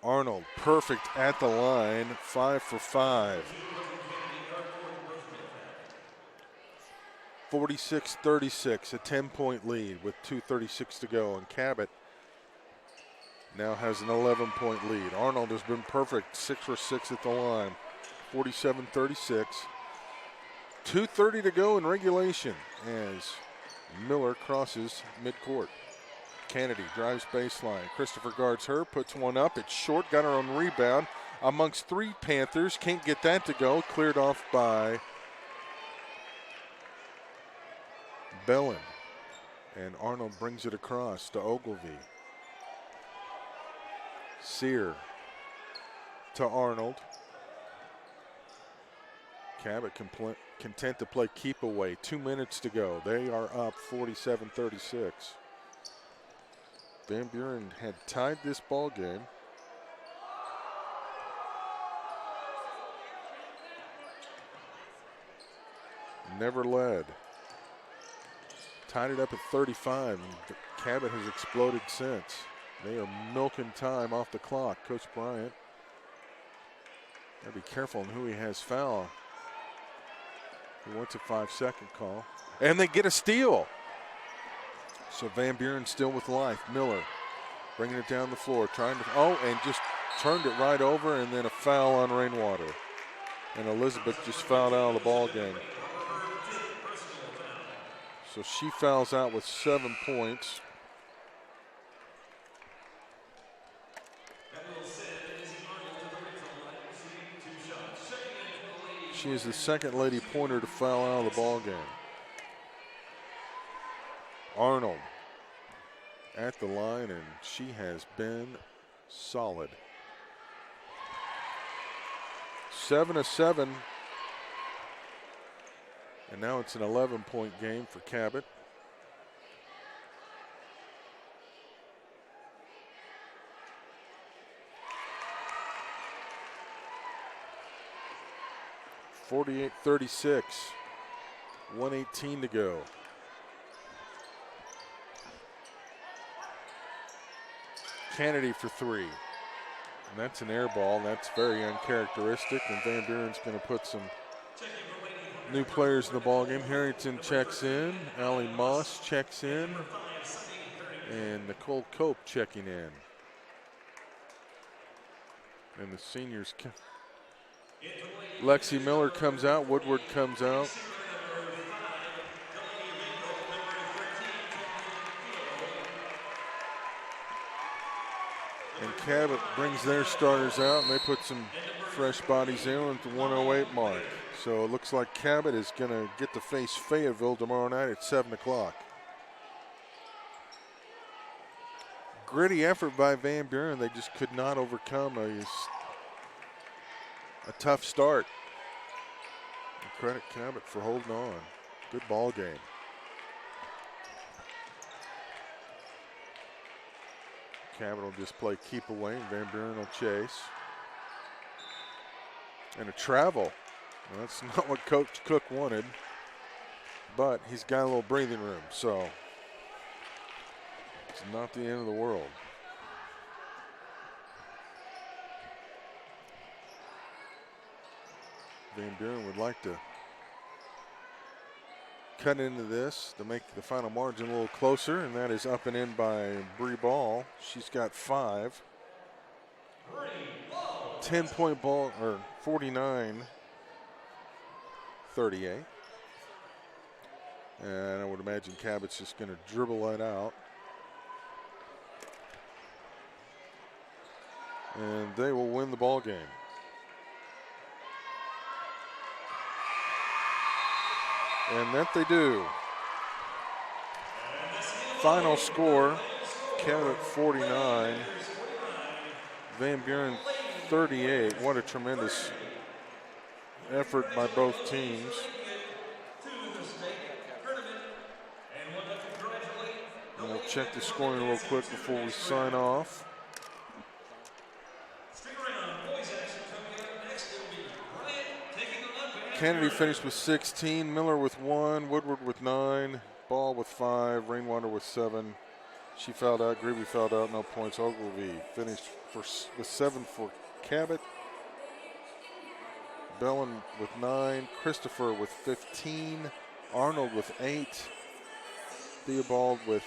Arnold, perfect at the line, 5 for 5. 46-36, a 10-point lead with 2:36 to go, and Cabot now has an 11-point lead. Arnold has been perfect, 6 for 6 at the line, 47-36. 2:30 to go in regulation as Miller crosses midcourt. Kennedy drives baseline. Christopher guards her, puts one up. It's short, got her own rebound amongst 3 Panthers. Can't get that to go. Cleared off by Bellin. And Arnold brings it across to Ogilvy. Sear to Arnold. Cabot content to play keep away. 2 minutes to go. They are up 47-36. Van Buren had tied this ball game. Never led. Tied it up at 35, and Cabot has exploded since. They are milking time off the clock. Coach Bryant, gotta be careful on who he has foul. He wants a 5-second call. And they get a steal. So Van Buren still with life. Miller bringing it down the floor, trying to, and just turned it right over, and then a foul on Rainwater. And Elizabeth just fouled out of the ball game. So she fouls out with 7 points. She is the second Lady Pointer to foul out of the ball game. Arnold at the line, and she has been solid. 7 of 7. And now it's an 11-point game for Cabot. (48-36). 1:18 to go. Kennedy for three. And that's an air ball. That's very uncharacteristic. And Van Buren's going to put some new players in the ball game. Harrington checks in. Allie Moss checks in. And Nicole Cope checking in. And the seniors. Lexi Miller comes out. Woodward comes out. And Cabot brings their starters out, and they put some fresh bodies in at the 1:08 mark. So it looks like Cabot is going to get to face Fayetteville tomorrow night at 7 o'clock. Gritty effort by Van Buren. They just could not overcome a tough start. And credit Cabot for holding on. Good ball game. Cabot will just play keep away, and Van Buren will chase. And a travel. Well, that's not what Coach Cook wanted, but he's got a little breathing room, so it's not the end of the world. Van Buren would like to cut into this to make the final margin a little closer, and that is up and in by Bree Ball. She's got 5. 10-point ball, or 49-38. And I would imagine Cabot's just going to dribble that out. And they will win the ball game. And that they do. Final score, Cabot 49, Van Buren 38. What a tremendous effort by both teams. And we'll check the scoring real quick before we sign off. Kennedy finished with 16, Miller with 1, Woodward with 9, Ball with 5, Rainwater with 7. She fouled out, Greeby fouled out, no points. Ogilvy finished with 7 for Cabot. Bellin with 9, Christopher with 15, Arnold with 8, Theobald with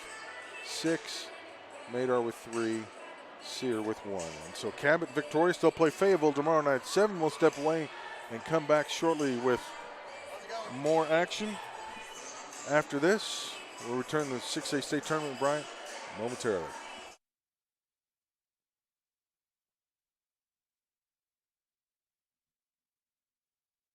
6, Madar with 3, Sear with 1. And so Cabot victorious. They'll play Fayetteville tomorrow night at 7. We'll step away and come back shortly with more action. After this, we'll return to the 6A state tournament, Bryant, momentarily.